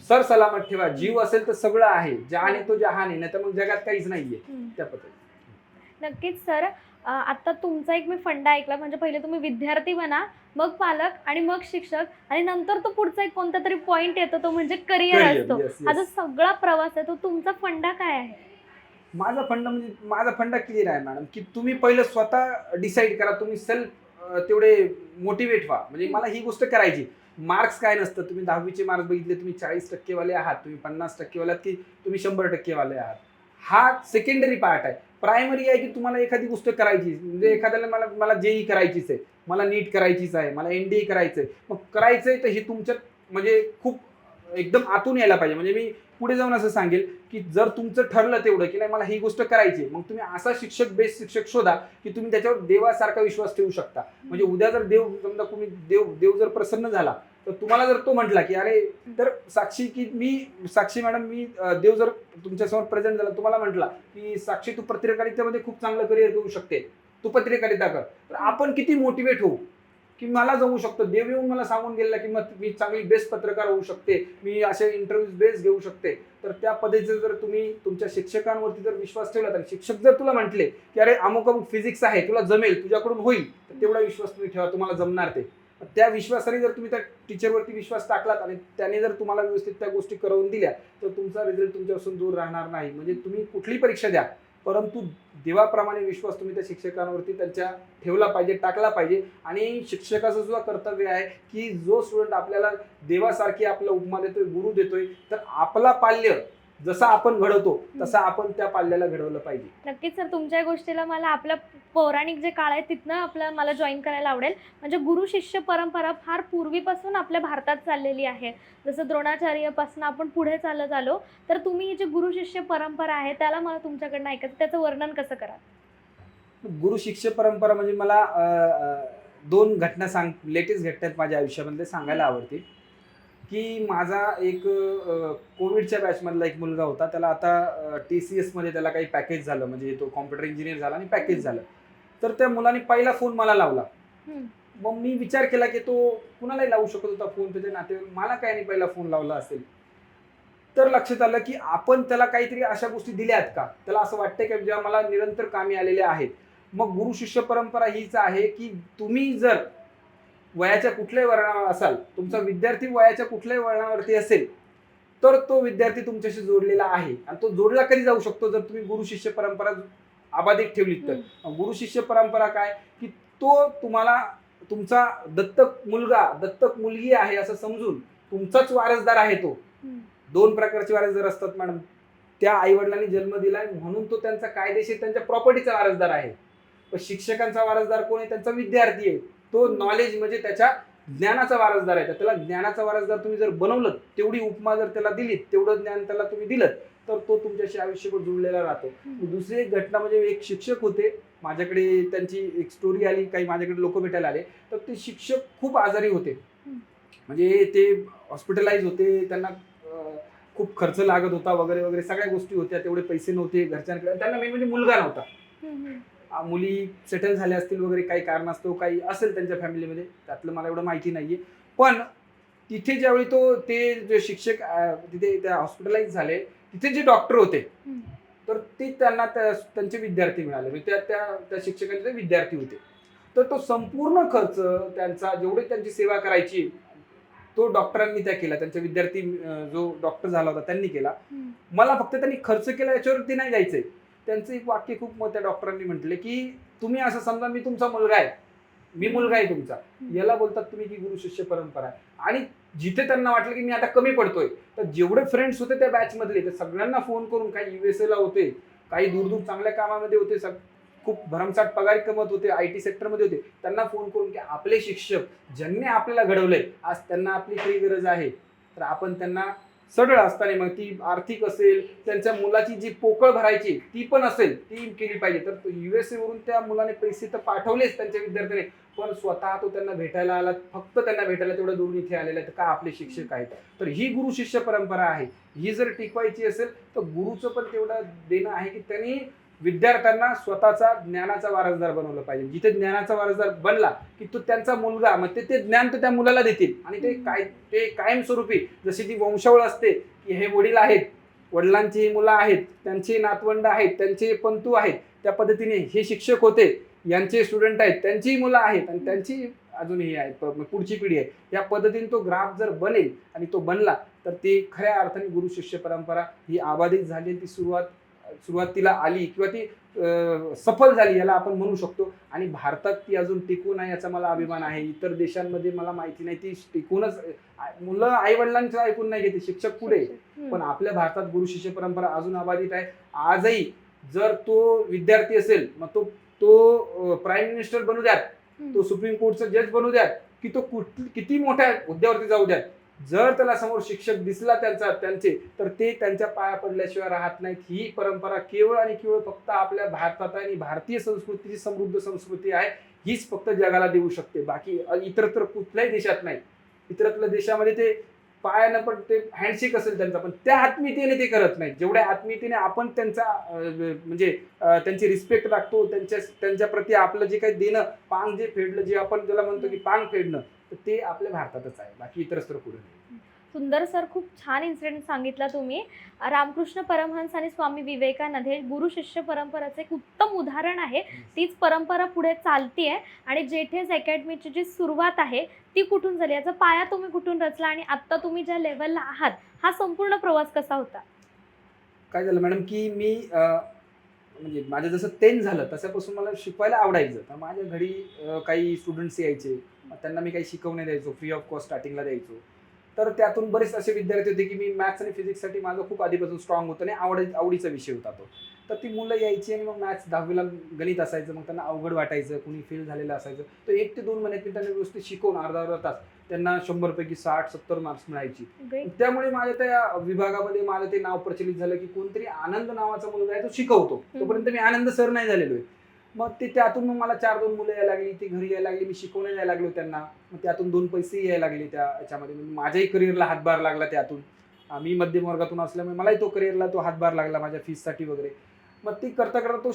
सर सलामत ठेवा. जीव असेल तर सगळं आहे, जाने तो जहान आहे, नाही तर मग जगात काहीच नाहीये. त्या पद्धतीने नक्कीच सर. आता तुमचा एक मी फंडा ऐकला, म्हणजे पहिले तुम्ही विद्यार्थी बना, मग पालक आणि मग शिक्षक, आणि नंतर तो पुढचा एक कोणता तरी पॉइंट येतो, तो म्हणजे करिअर असतो. हा जो सगळा प्रवास आहे तो तुमचा फंडा काय आहे? माझा फंडा क्लिअर आहे मॅडम, की तुम्ही पहिलं स्वतः डिसाईड करा, तुम्ही सेल्फ तेवढे मोटिवेट व्हा. म्हणजे मला ही गोष्ट करायची. मार्क्स काय नसतं. तुम्ही 10वीचे मार्क्स बघितले, तुम्ही 40% वाले आहात, तुम्ही 50% वाले आहात की तुम्ही 100% वाले आहात, हा सेकंडरी पार्ट आहे. प्रायमरी आहे की तुम्हाला एखादी गोष्ट करायची. म्हणजे एखाद्याला मला जेई करायचीच आहे, मला नीट करायचीच आहे, मला NDA करायचंय. मग करायचंय तर हे तुमच्यात म्हणजे खूप एकदम आतून यायला पाहिजे. म्हणजे मी पुढे जाऊन असं सांगेल की जर तुमचं ठरलं तेवढं की नाही मला ही गोष्ट करायची, मग तुम्ही असा बेस्ट शिक्षक शोधा की तुम्ही त्याच्यावर देवासारखा विश्वास ठेवू शकता. म्हणजे उद्या जर समजा तुम्ही देव जर प्रसन्न झाला तर तुम्हाला जर तो म्हटला की अरे, तर साक्षी मॅडम मी देव जर तुमच्यासमोर प्रेझेंट झाला, तुम्हाला म्हटला की साक्षी तू पत्रकारितेमध्ये खूप चांगलं करिअर करू शकते, तू पत्रकारिता कर, तर आपण किती मोटिवेट होऊ की मला जमू शकतं. देव येऊन मला सांगून गेलेला की मग मी चांगली बेस्ट पत्रकार होऊ शकते, मी असे इंटरव्ह्यूज बेस्ट घेऊ शकते. तर त्या पद्धतीचं जर तुम्ही तुमच्या शिक्षकांवरती जर विश्वास ठेवला, तर शिक्षक जर तुला म्हटले की अरे अमुक अमुक फिजिक्स आहे, तुला जमेल, तुझ्याकडून होईल, तर तेवढा विश्वास तुम्ही ठेवा, तुम्हाला जमणार ते. त्या विश्वासाने जर तुम्ही त्या टीचरवरती विश्वास टाकलात आणि त्याने जर तुम्हाला व्यवस्थित त्या गोष्टी करवून दिल्या, तर तुमचा रिझल्ट तुमच्यापासून दूर राहणार नाही. म्हणजे तुम्ही कुठलीही परीक्षा द्या, परंतु देवाप्रमाणे विश्वास तुम्ही त्या शिक्षकांवरती त्यांच्या ठेवला पाहिजे, टाकला पाहिजे. आणि शिक्षकाचं सुद्धा कर्तव्य आहे की जो स्टुडंट आपल्याला देवासारखी आपला उपमा देतोय, गुरु देतोय, तर आपला पाल्य जसा आपण घडवतो तसा आपण त्या पाल्याला घडवलं पाहिजे. नक्कीच सर, तुमच्या या गोष्टीला मला आपलं पौराणिक जे काळ आहे तिथनं आपलं मला जॉईन करायला आवडेल. म्हणजे गुरु शिष्य परंपरा फार पूर्वीपासून आपल्या भारतात चाललेली आहे. जसं द्रोणाचार्यपासून आपण पुढे चालत आलो, तर तुम्ही ही जी गुरु शिष्य परंपरा आहे त्याला मला तुमच्याकडनं ऐकायचं, त्याचं वर्णन कसं कराल? गुरु शिष्य परंपरा म्हणजे मला दोन घटना लेटेस्ट घटना माझ्या आयुष्यामधले सांगायला आवडते. की माझा एक कोविडच्या बॅचमधला एक मुलगा होता, त्याला आता TCS मध्ये त्याला काही पॅकेज झालं, म्हणजे तो कॉम्प्युटर इंजिनियर झाला आणि पॅकेज झालं. तर त्या मुलाने पहिला फोन मला लावला. मग मी विचार केला की तो कुणालाही लावू शकत होता फोन, त्याच्या नातेवाईक, मला काय नाही पहिला फोन लावला असेल. तर लक्षात आलं की आपण त्याला काहीतरी अशा गोष्टी दिल्या आहेत का, त्याला असं वाटतंय की ज्या मला निरंतर कामी आलेल्या आहेत. मग गुरु शिष्य परंपरा हीच आहे की तुम्ही जर वयाच्या कुठल्याही वळणावर असाल, तुमचा विद्यार्थी वयाच्या कुठल्याही वळणावरती असेल, तर तो विद्यार्थी तुमच्याशी जोडलेला आहे. आणि तो जोडला कधी जाऊ शकतो, जर तुम्ही गुरु शिष्य परंपरा अबाधित ठेवलीत तर. गुरु शिष्य परंपरा काय की तो तुम्हाला तुमचा दत्तक मुलगा, दत्तक मुलगी आहे असं समजून तुमचाच वारसदार आहे तो. दोन प्रकारचे वारसदार असतात मॅडम. त्या आईवडिलांनी जन्म दिलाय म्हणून तो त्यांचा कायदेशीर त्यांच्या प्रॉपर्टीचा वारसदार आहे. पण शिक्षकांचा वारसदार कोण आहे? त्यांचा विद्यार्थी आहे. तो नॉलेज म्हणजे त्याच्या ज्ञानाचा वारसदार आहे. त्याला ज्ञानाचा वारसदार तुम्ही जर बनवलं, तेवढी उपमा जर त्याला दिलीत, तेवढं ज्ञान त्याला तुम्ही दिलं, तर तो तुमच्याशी आयुष्यभर जुळलेला राहतो. दुसरी एक घटना म्हणजे एक शिक्षक होते माझ्याकडे, त्यांची एक स्टोरी आली, काही माझ्याकडे लोक भेटायला आले. तर ते शिक्षक खूप आजारी होते, म्हणजे ते हॉस्पिटलाइज होते, त्यांना खूप खर्च लागत होता वगैरे वगैरे सगळ्या गोष्टी होत्या, तेवढे पैसे नव्हते घरच्यांकडे, त्यांना मेन म्हणजे मुलगा नव्हता. मुली सेटल झाल्या असतील वगैरे, काही कारणास्तव काही असेल त्यांच्या फॅमिलीमध्ये, त्यातलं मला एवढं माहिती नाहीये. पण तिथे ज्यावेळी ते जे शिक्षक तिथे त्या हॉस्पिटलाइज झाले, तिथे जे डॉक्टर होते, तर ते त्यांना त्यांचे विद्यार्थी मिळाले, म्हणजे त्या शिक्षकांचे विद्यार्थी होते. तर तो संपूर्ण खर्च त्यांचा, जेवढे त्यांची सेवा करायची, तो डॉक्टरांनी त्या केला. त्यांचा विद्यार्थी जो डॉक्टर झाला होता त्यांनी केला. मला फक्त त्यांनी खर्च केला याच्यावरती नाही जायचंय. त्यांचं एक वाक्य खूप मग त्या डॉक्टरांनी म्हटले की तुम्ही असं समजा मी तुमचा मुलगा आहे, मी मुलगा आहे तुमचा, याला बोलतात तुम्ही की गुरु शिष्य परंपरा आहे. आणि जिथे त्यांना वाटलं की मी आता कमी पडतोय, तर जेवढे फ्रेंड्स होते त्या बॅच मधले, तर सगळ्यांना फोन करून, काही USA ला होते, काही दूर चांगल्या कामामध्ये होते, खूप भरमसाठ पगार कमवत होते, IT सेक्टरमध्ये होते, त्यांना फोन करून की आपले शिक्षक ज्यांनी आपल्याला घडवलंय, आज त्यांना आपली काही गरज आहे, तर आपण त्यांना सडळ असताना, मग ती आर्थिक असेल, त्यांच्या मुलाची जी पोकळ भरायची ती पण असेल, ती केली पाहिजे. तर USA वरून त्या मुलाने पैसे तर पाठवलेच त्यांच्या विद्यार्थ्याने, पण स्वतः तो त्यांना भेटायला आला, फक्त त्यांना भेटायला तेवढं दूरून इथे आलेला आहे, तर का आपले शिक्षक आहेत. तर ही गुरु शिष्य परंपरा आहे, ही जर टिकवायची असेल तर गुरुचं पण तेवढं देणं आहे की त्यांनी विद्यार्थ्यांना स्वतःचा ज्ञानाचा वारसदार बनवलं पाहिजे. जिथे ज्ञानाचा वारसदार बनला की तो त्यांचा मुलगा, मग ते ज्ञान तर त्या मुलाला देतील. आणि ते कायमस्वरूपी, जशी ती वंशावळ असते की हे वडील आहेत, वडिलांची मुलं आहेत, त्यांचे नातवंड आहेत, त्यांचे पंतू आहेत, त्या पद्धतीने हे शिक्षक होते, यांचे स्टुडंट आहेत, त्यांची मुलं आहेत आणि त्यांची अजूनही आहेत, पुढची पिढी आहे. या पद्धतीने तो ग्राफ जर बनेल आणि तो बनला, तर ती खऱ्या अर्थाने गुरु शिष्य परंपरा ही अबाधित झाली, ती सुरुवातीला आली किंवा ती सफल झाली याला आपण म्हणू शकतो. आणि भारतात ती अजून टिकून आहे याचा मला अभिमान आहे. इतर देशांमध्ये मला माहिती नाही, ती टिकूनच, मुलं आई वडिलांचं ऐकून नाही घेते, शिक्षक पुढे, पण आपल्या भारतात गुरु शिष्य परंपरा अजून अबाधित आहे. आजही जर तो विद्यार्थी असेल, मग तो प्राईम मिनिस्टर बनू द्यात, तो सुप्रीम कोर्टचा जज बनू द्यात, की तो किती मोठ्या हुद्द्यावरती जाऊ द्यात, जर त्याला समोर शिक्षक दिसला त्यांचे, तर ते त्यांच्या पाया पडल्याशिवाय राहत नाहीत. ही परंपरा केवळ आणि केवळ फक्त आपल्या भारतात आणि भारतीय संस्कृतीची समृद्ध संस्कृती आहे, हीच फक्त जगाला देऊ शकते. बाकी इतरत्र कुठल्याही देशात नाही. इतरत्र देशामध्ये ते पायानं पण ते हँडशेक असेल त्यांचा, पण त्या आत्मीयतेने ते करत नाही जेवढ्या आत्मीयतेने आपण त्यांचा म्हणजे त्यांची रिस्पेक्ट राखतो, त्यांच्या प्रती आपलं जे काही देणं, पांग जे फेडलं, जे आपण ज्याला म्हणतो की पांग फेडणं, तर ते आपल्या भारतातच आहे, बाकी इतरत्र कुठे नाही. सुंदर सर, खूप छान इन्सिडेंट सांगितला तुम्ही. रामकृष्ण परमहंस आणि स्वामी विवेकानंद हे गुरु शिष्य परंपरेचं एक उत्तम उदाहरण आहे. तीच परंपरा पुढे चालतीये आणि जेठेज अकॅडमीची जी सुरुवात आहे ती कुठून झाली, याचा पाया तुम्ही कुठून रचला आणि आता तुम्ही ज्या लेवलला आहात, हा संपूर्ण प्रवास कसा होता? काय झालं मॅडम की मी म्हणजे माझं जसं 10th झालं तशापासून मला शिकवायला आवडायचं. तर माझ्या घरी काही स्टुडंट्स यायचे, मग त्यांना मी काही शिकवणे द्यायचो, फ्री ऑफ कॉस्ट स्टार्टिंगला द्यायचो. तर त्यातून बरेच असे विद्यार्थी होते की मी मॅथ्स आणि फिजिक्ससाठी माझं खूप आधीपासून स्ट्रॉंग होतं आणि आवडीचा विषय होता तो. तर ती मुलं यायची आणि मग मॅथ्स 10वीला गणित असायचं, मग त्यांना अवघड वाटायचं, कुणी फेल झालेलं असायचं. तर 1 ते 2 महिन्यात मी त्यांना व्यवस्थित शिकवून अर्धा तास त्यांना 100 पैकी 60-70 मार्क्स मिळायची. Great. त्यामुळे माझ्या त्या विभागामध्ये माझं ते नाव प्रचलित झालं की कोणतरी आनंद नावाचा मुलगा आहे तो शिकवतो. तोपर्यंत मी आनंद सर नाही झालेलो आहे. मग त्यातून मग मला 4-2 मुलं यायला लागली, ती घरी यायला लागली, मी शिकवण्याला यायला लागलो त्यांना. मग त्यातून 2 पैसेही यायला लागले त्या याच्यामध्ये. म्हणजे माझ्याही करिअरला हातभार लागला त्यातून. मी मध्यम वर्गातून असल्यामुळे मलाही तो करिअरला तो हातभार लागला माझ्या फीससाठी वगैरे. मग ती करता करता तो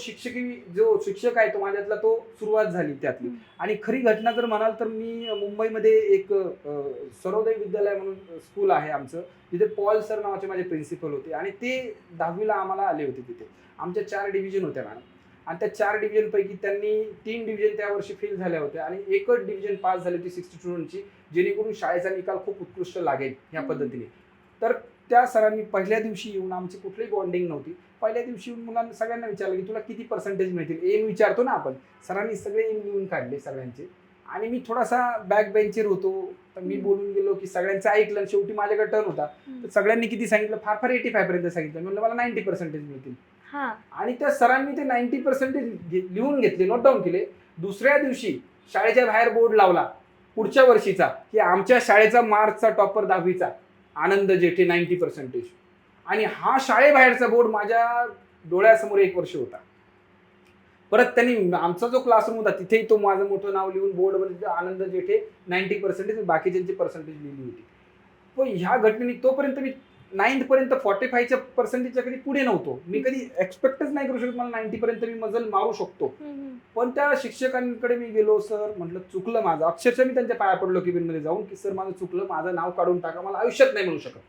जो शिक्षक आहे तो माझ्यातला तो सुरुवात झाली त्यातली. आणि खरी घटना जर म्हणाल तर मी मुंबईमध्ये एक सर्वोदय विद्यालय म्हणून स्कूल आहे आमचं, तिथे पॉल सर नावाचे माझे प्रिन्सिपल होते आणि ते 10वीला आम्हाला आले होते तिथे. आमच्या 4 डिव्हिजन होत्या मॅडम आणि त्या 4 डिव्हिजनपैकी त्यांनी 3 डिव्हिजन त्या वर्षी फेल झाल्या होत्या आणि एकच डिव्हिजन पास झाली होती 60 स्टुडंटची, जेणेकरून शाळेचा निकाल खूप उत्कृष्ट लागेल ह्या पद्धतीने. तर त्या सरांनी पहिल्या दिवशी येऊन, आमची कुठलीही बॉन्डिंग नव्हती, पहिल्या दिवशी येऊन मुलांना सगळ्यांना विचारलं की तुला किती पर्सेंटेज मिळतील, एम विचारतो ना आपण. सरांनी सगळे एम लिहून काढले सगळ्यांचे आणि मी थोडासा बॅक बेंचर होतो, तर मी बोलून गेलो की सगळ्यांचं ऐकलं. शेवटी माझ्याकडे टर्न होता, तर सगळ्यांनी किती सांगितलं, फार फार 85 पर्यंत सांगितलं. म्हणलं मला 90% मिळतील. आणि त्या सरांनी ते 90% लिहून घेतले, नोट डाऊन केले. दुसऱ्या दिवशी शाळेच्या बाहेर बोर्ड लावला पुढच्या वर्षीचा की आमच्या शाळेचा मार्चचा टॉपर 10वीचा आनंद जेठे 90%. आणि हा शाळेबाहेरचा बोर्ड माझ्या डोळ्यासमोर 1 वर्ष होता. परत त्यांनी आमचा जो क्लासरूम होता तिथेही तो माझं मोठं नाव लिहून बोर्डमध्ये आनंद जेठे 90% बाकीच्यांची पर्सेंटेज लिहिली होती. पण ह्या घटनेने तोपर्यंत मी 9th पर्यंत 45च्या पर्सेंटेजच्या कधी पुढे नव्हतो. मी कधी एक्सपेक्टच नाही करू शकत मला 90 पर्यंत मी मजल मारू शकतो. पण त्या शिक्षकांकडे मी गेलो, सर म्हटलं चुकलं माझं, अक्षरशः मी त्यांच्या पाया पडलो केबिनमध्ये जाऊन की सर माझं चुकलं, माझं नाव काढून टाका, मला आयुष्यात नाही म्हणू शकत.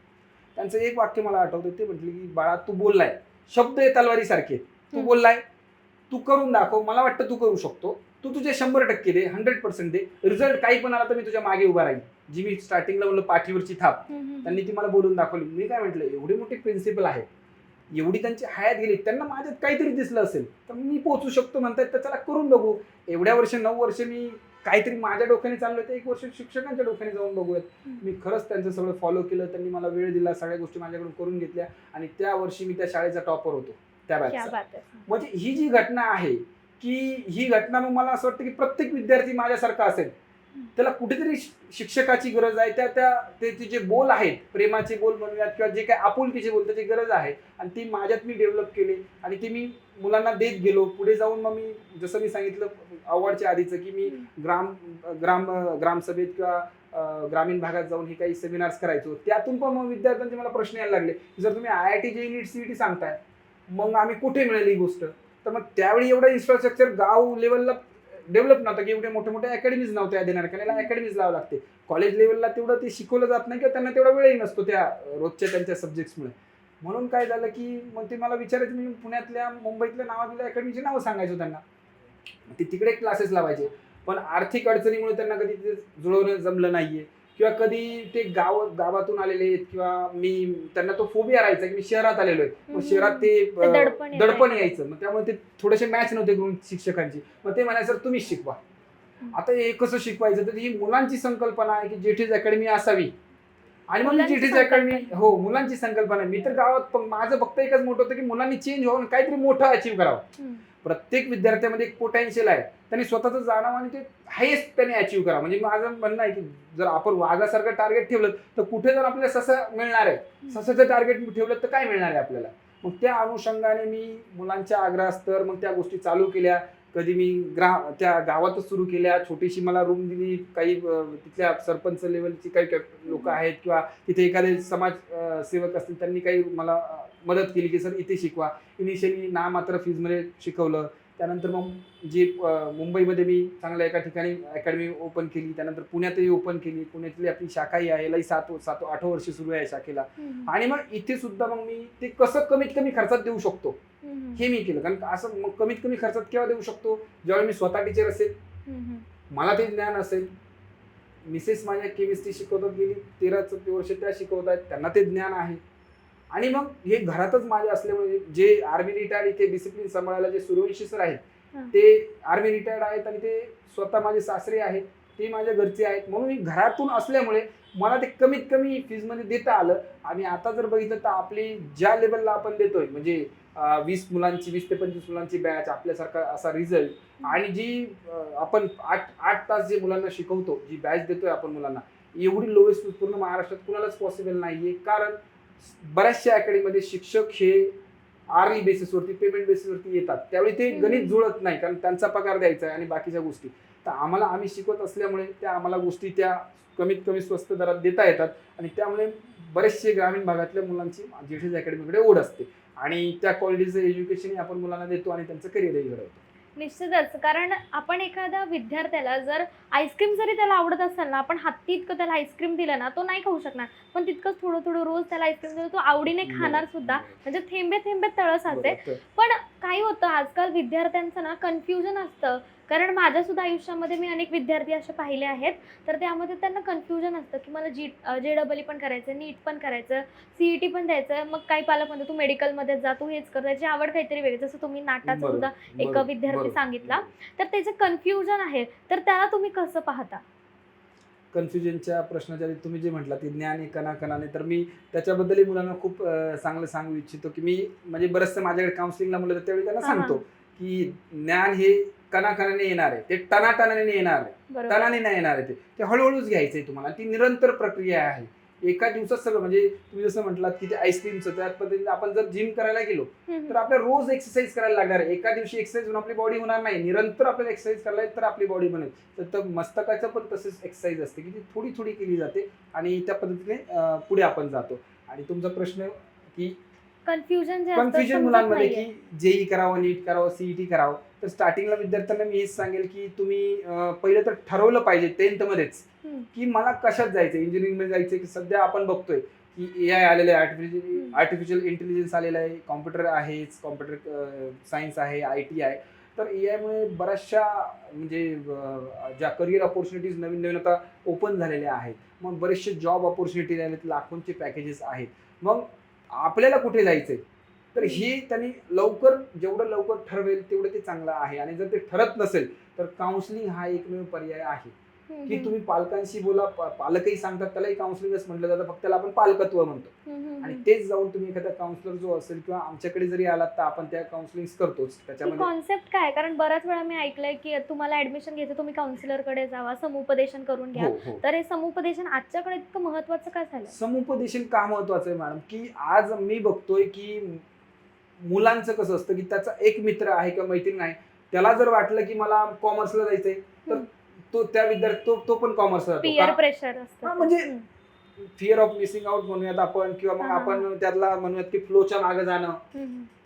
त्यांचं एक वाक्य मला आठवतं, ते म्हटले की बाळा तू बोललाय, शब्द आहे तलवारीसारखे, तू बोललाय, तू करून दाखव, मला वाटतं तू करू शकतो, तू तुझे 100% दे, 100% दे, रिझल्ट काही पण आला तर मी तुझ्या मागे उभा राहील. जी मी स्टार्टिंगला म्हणलं पाठीवरची थाप, त्यांनी ती मला बोलून दाखवली. मी काय म्हटलं, एवढे मोठे प्रिन्सिपल आहे, एवढी त्यांची हयात गेली, त्यांना माझ्यात काहीतरी दिसलं असेल तर मी पोहोचू शकतो म्हणतात, तर चला करून बघू. एवढ्या वर्ष 9 वर्ष मी काहीतरी माझ्या डोक्याने चाललं होतं, 1 वर्ष शिक्षकांच्या डोक्याने जाऊन बघूयात. मी खरंच त्यांचं सगळं फॉलो केलं, त्यांनी मला वेळ दिला, सगळ्या गोष्टी माझ्याकडून करून घेतल्या आणि त्या वर्षी मी त्या शाळेचा टॉपर होतो त्या बॅचचा. म्हणजे ही जी घटना आहे की ही घटना मग मला असं वाटतं की प्रत्येक विद्यार्थी माझ्यासारखा असेल, त्याला कुठेतरी शिक्षकाची गरज आहे. ते जे बोल आहेत, प्रेमाचे बोल म्हणूयात किंवा जे काही आपुलकीचे बोल, त्याची गरज आहे आणि ती माझ्यात मी डेव्हलप केली आणि ती मी मुलांना देत गेलो. पुढे जाऊन मग मी जसं मी सांगितलं अवॉर्डच्या आधीचं की मी ग्रामसभेत किंवा ग्रामीण भागात जाऊन हे काही सेमिनार्स करायचो. त्यातून पण मग विद्यार्थ्यांचे मला प्रश्न यायला लागले की जर तुम्ही IIT JEE NEET CET सांगताय, मग आम्ही कुठे मिळेल ही गोष्ट. तर मग त्यावेळी एवढं इन्फ्रास्ट्रक्चर गाव लेवलला डेव्हलप नव्हतं की एवढे मोठे मोठे अकॅडमीज नव्हत्या देणार, कारण अकॅडमीज लावावं लागते. कॉलेज लेवलला तेवढं ते शिकवलं जात नाही किंवा त्यांना तेवढा वेळही नसतो त्या रोजच्या त्यांच्या सब्जेक्ट्समुळे. म्हणून काय झालं की मग ते मला विचारायचं, मी पुण्यातल्या मुंबईतल्या नावातल्या अकॅडमीची नावं सांगायचो त्यांना, ते तिकडे क्लासेस लावायचे. पण आर्थिक अडचणीमुळे त्यांना कधी ते जुळवणं जमलं नाहीये किंवा कधी ते गावातून आलेले आहेत किंवा त्यांना तो फोबिया राहायचा की मी शहरात आलेलो आहे, मग शहरात ते दडपण यायचं, मग त्यामुळे ते थोडेसे मॅच नव्हते करून शिक्षकांची. मग ते म्हणायचं सर तुम्हीच शिकवा. आता हे कसं शिकवायचं, तर ही मुलांची संकल्पना आहे की जेठेज अकॅडमी असावी आणि मग जेठेज अकॅडमी, हो मुलांची संकल्पना आहे. मी तर गावात माझं फक्त एकच मोठं होतं की मुलांनी चेंज होऊन काहीतरी मोठं अचीव्ह करावं. प्रत्येक विद्यार्थ्यामध्ये एक पोटेन्शियल आहे, त्यांनी स्वतःचं जाणावं आणि ते हायेस्ट त्यांनी अचीव्ह करा. म्हणजे माझं म्हणणं आहे की जर आपण वाघासारखं टार्गेट ठेवलं तर कुठे जर आपल्याला ससं मिळणार आहे, ससाचं टार्गेट ठेवलं तर काय मिळणार आहे आपल्याला. मग त्या अनुषंगाने मी मुलांच्या आग्रहास्तर मग त्या गोष्टी चालू केल्या. कधी मी त्या गावातच सुरू केल्या, छोटीशी मला रूम दिली, काही तिथल्या सरपंच लेवलची काही लोक आहेत किंवा तिथे एखादे समाज सेवक असतील, त्यांनी काही मला मदत केली की सर इथे शिकवा. इनिशियली नामात्र फीजमध्ये शिकवलं. त्यानंतर मग जे मुंबईमध्ये मी चांगल्या एका ठिकाणी अकॅडमी ओपन केली, त्यानंतर पुण्यातही ओपन केली. पुण्यातली आपली शाखाही आहे, यालाही 7-8 वर्ष सुरू आहे शाखेला. आणि मग इथे सुद्धा मग मी ते कसं कमीत कमी खर्चात देऊ शकतो हे मी केलं. कारण असं मग कमीत कमी खर्चात केव्हा देऊ शकतो, ज्यावेळी मी स्वतः टीचर असेल, मला ते ज्ञान असेल. मिसेस माझ्या केमिस्ट्री शिकवतात, गेली 13 वर्ष त्या शिकवत आहेत, त्यांना ते ज्ञान आहे. आणि मग हे घरातच माझे असल्यामुळे जे आर्मी रिटायर्ड इथे डिसिप्लिन सांभाळायला जे सूर्यवंशी सर आहेत, ते आर्मी रिटायर्ड आहेत आणि ते स्वतः माझे सासरे आहेत, ते माझ्या घरचे आहेत. म्हणून मी घरातून असल्यामुळे मला ते कमीत कमी फीजमध्ये देता आलं. आणि आता जर बघितलं तर आपली ज्या लेवलला आपण देतोय, म्हणजे 20 ते 25 मुलांची बॅच, आपल्यासारखा असा रिझल्ट, आणि जी आपण 8 तास जे मुलांना शिकवतो, जी बॅच देतोय आपण मुलांना, एवढी लोएस्ट पूर्ण महाराष्ट्रात कुणालाच पॉसिबल नाहीये. कारण बऱ्याचशा अकॅडमीमध्ये शिक्षक हे आरई बेसिसवरती, पेमेंट बेसिसवरती येतात, त्यावेळी ते गणित जुळत नाही, कारण त्यांचा पगार द्यायचा आहे आणि बाकीच्या गोष्टी. तर आम्ही शिकवत असल्यामुळे त्या आम्हाला गोष्टी त्या कमीत कमी स्वस्त दरात देता येतात. आणि त्यामुळे बरेचसे ग्रामीण भागातल्या मुलांची जेठेज अकॅडमीकडे ओढ असते आणि त्या क्वालिटीचं एज्युकेशन आपण मुलांना देतो आणि त्यांचं करिअरही घडवतो. निश्चितच. कारण आपण एखाद्या विद्यार्थ्याला जर आईस्क्रीम जरी त्याला आवडत असेल ना, आपण हत्ती इतकं त्याला आईस्क्रीम दिलं ना, तो नाही खाऊ शकणार. पण तितकंच थोडं थोडं रोज त्याला आईस्क्रीम दिलं, तो आवडीने खाणार सुद्धा. म्हणजे थेंबे थेंबे तळ साचे. पण काही होतं आजकाल विद्यार्थ्यांचं ना कन्फ्युजन असतं. कारण माझ्या सुद्धा आयुष्यामध्ये मी अनेक विद्यार्थी असे पाहिले आहेत. तर त्यामध्ये त्यांना कन्फ्युजन असतं की मला JEE पण करायचं, नीट पण करायचं, CET पण द्यायचं. मग काही पालक म्हणतात तू मेडिकलमध्ये जा, तू हेच कर, त्याची आवड काहीतरी वेगळी. जसं तुम्ही नाटाचा सुद्धा एक विद्यार्थी सांगितला. तर त्याचं कन्फ्युजन आहे, तर त्याला तुम्ही कसं पाहता? कन्फ्युजनच्या प्रश्नाच्या आधी तुम्ही जे म्हटलं ते ज्ञान आहे कणाकणाने, तर मी त्याच्याबद्दलही मुलांना खूप चांगलं सांगू इच्छितो की मी म्हणजे बरंचसं माझ्याकडे काउन्सिलिंगला मुलं त्यावेळी त्यांना सांगतो की ज्ञान हे कणाकणाने येणार आहे, ते टनाटनाने येणार आहे, टनाने नाही येणार आहे. ते हळूहळूच घ्यायचंय तुम्हाला. ती निरंतर प्रक्रिया आहे. एका दिवसात सगळं, म्हणजे तुम्ही जसं म्हटलात की ते आईस्क्रीमचं, त्या पद्धतीने आपण जर जिम करायला गेलो तर आपल्याला रोज एक्सरसाइज करायला लागणार आहे. एका दिवशी एक्सरसाइज होऊन आपली बॉडी होणार नाही, निरंतर आपल्याला एक्सरसाइज करायला तर आपली बॉडी बनेल. तर मस्तकाचं पण तसंच एक्सरसाइज असते की ती थोडी थोडी केली जाते आणि त्या पद्धतीने पुढे आपण जातो. आणि तुमचा प्रश्न की कन्फ्युजन मुलांमध्ये की JEE करावं, नीट करावं, CET करावं, तर स्टार्टिंगला विद्यार्थ्यांना मी हेच सांगेल की तुम्ही पहिलं तर ठरवलं पाहिजे 10th मध्येच की मला कशात जायचं. इंजिनिअरिंगमध्ये जायचं की सध्या आपण बघतोय की AI आलेलं आहे, आर्टिफिशियल इंटेलिजन्स आलेलं आहे, कॉम्प्युटर आहे, कॉम्प्युटर सायन्स आहे, IT आहे. तर AI मुळे बऱ्याचशा म्हणजे ज्या करिअर ऑपॉर्च्युनिटीज नवीन नवीन आता ओपन झालेल्या आहेत. मग बरेचसे जॉब ऑपॉर्च्युनिटीज आहेत, लाखोंचे पॅकेजेस आहेत. मग आपल्याला कुठे जायचंय, तर हे त्यांनी जेवढं लवकर ठरवेल तेवढं ते चांगलं आहे. आणि जर ते ठरत नसेल तर काउन्सिलिंग हा एकमेव पर्याय आहे की तुम्ही पालकांशी बोला. पालकही सांगतात, त्यालाही काउन्सिलिंगच म्हटलं जातं, फक्त त्याला आपण पालकत्व म्हणतो. आणि तेच जाऊन तुम्ही एखादा काउन्सिलर जो असेल किंवा आमच्याकडे जरी आलात तर आपण त्या काउन्सिलिंग करतोच. त्याच्यामध्ये कॉन्सेप्ट काय? कारण बऱ्याच वेळा मी ऐकलंय की तुम्हाला ऍडमिशन घ्यायचं, तुम्ही काउन्सिलरकडे जावा, समुपदेशन करून घ्या. तर हे समुपदेशन आजच्याकडे इतकं महत्वाचं काय झालं? समुपदेशन का महत्वाचं आहे मॅडम, की आज मी बघतोय की मुलांचं कसं असतं की त्याचा एक मित्र आहे किंवा मैत्रीण आहे, त्याला जर वाटलं की मला कॉमर्सला जायचंय तर तो त्या विद्यार्थी तो पण कॉमर्सला जातो. पीअर प्रेशर असतं. म्हणजे फिअर ऑफ मिसिंग आउट म्हणूयात आपण, किंवा मग आपण त्यातला म्हणूयात की फ्लोच्या मागे जाणं,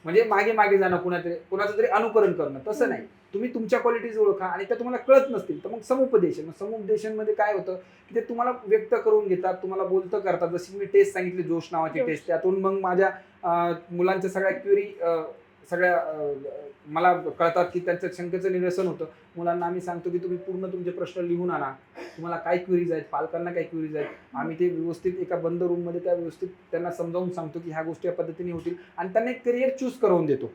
म्हणजे मागे जाणं, कुणाचं तरी अनुकरण करणं. तसं नाही. तुम्ही तुमच्या क्वालिटीज ओळखा आणि त्या तुम्हाला कळत नसतील तर मग समुपदेशन मध्ये काय होतं की ते तुम्हाला व्यक्त करून घेतात, तुम्हाला बोलतं करतात. जशी मी टेस्ट सांगितली, जोश नावाची टेस्ट, त्यातून मग माझ्या मुलांच्या सगळ्या क्वेरी मला कळतात की त्यांच्या शंकेचं निरसन होतं. मुलांना आम्ही सांगतो की तुम्ही पूर्ण तुमचे प्रश्न लिहून आणा, तुम्हाला काय क्वेरीज आहेत, पालकांना काय क्वेरीज आहेत. आम्ही ते व्यवस्थित एका बंद रूममध्ये त्या व्यवस्थित त्यांना समजावून सांगतो की ह्या गोष्टी या पद्धतीने होतील आणि त्यांना एक करिअर चूज करून देतो.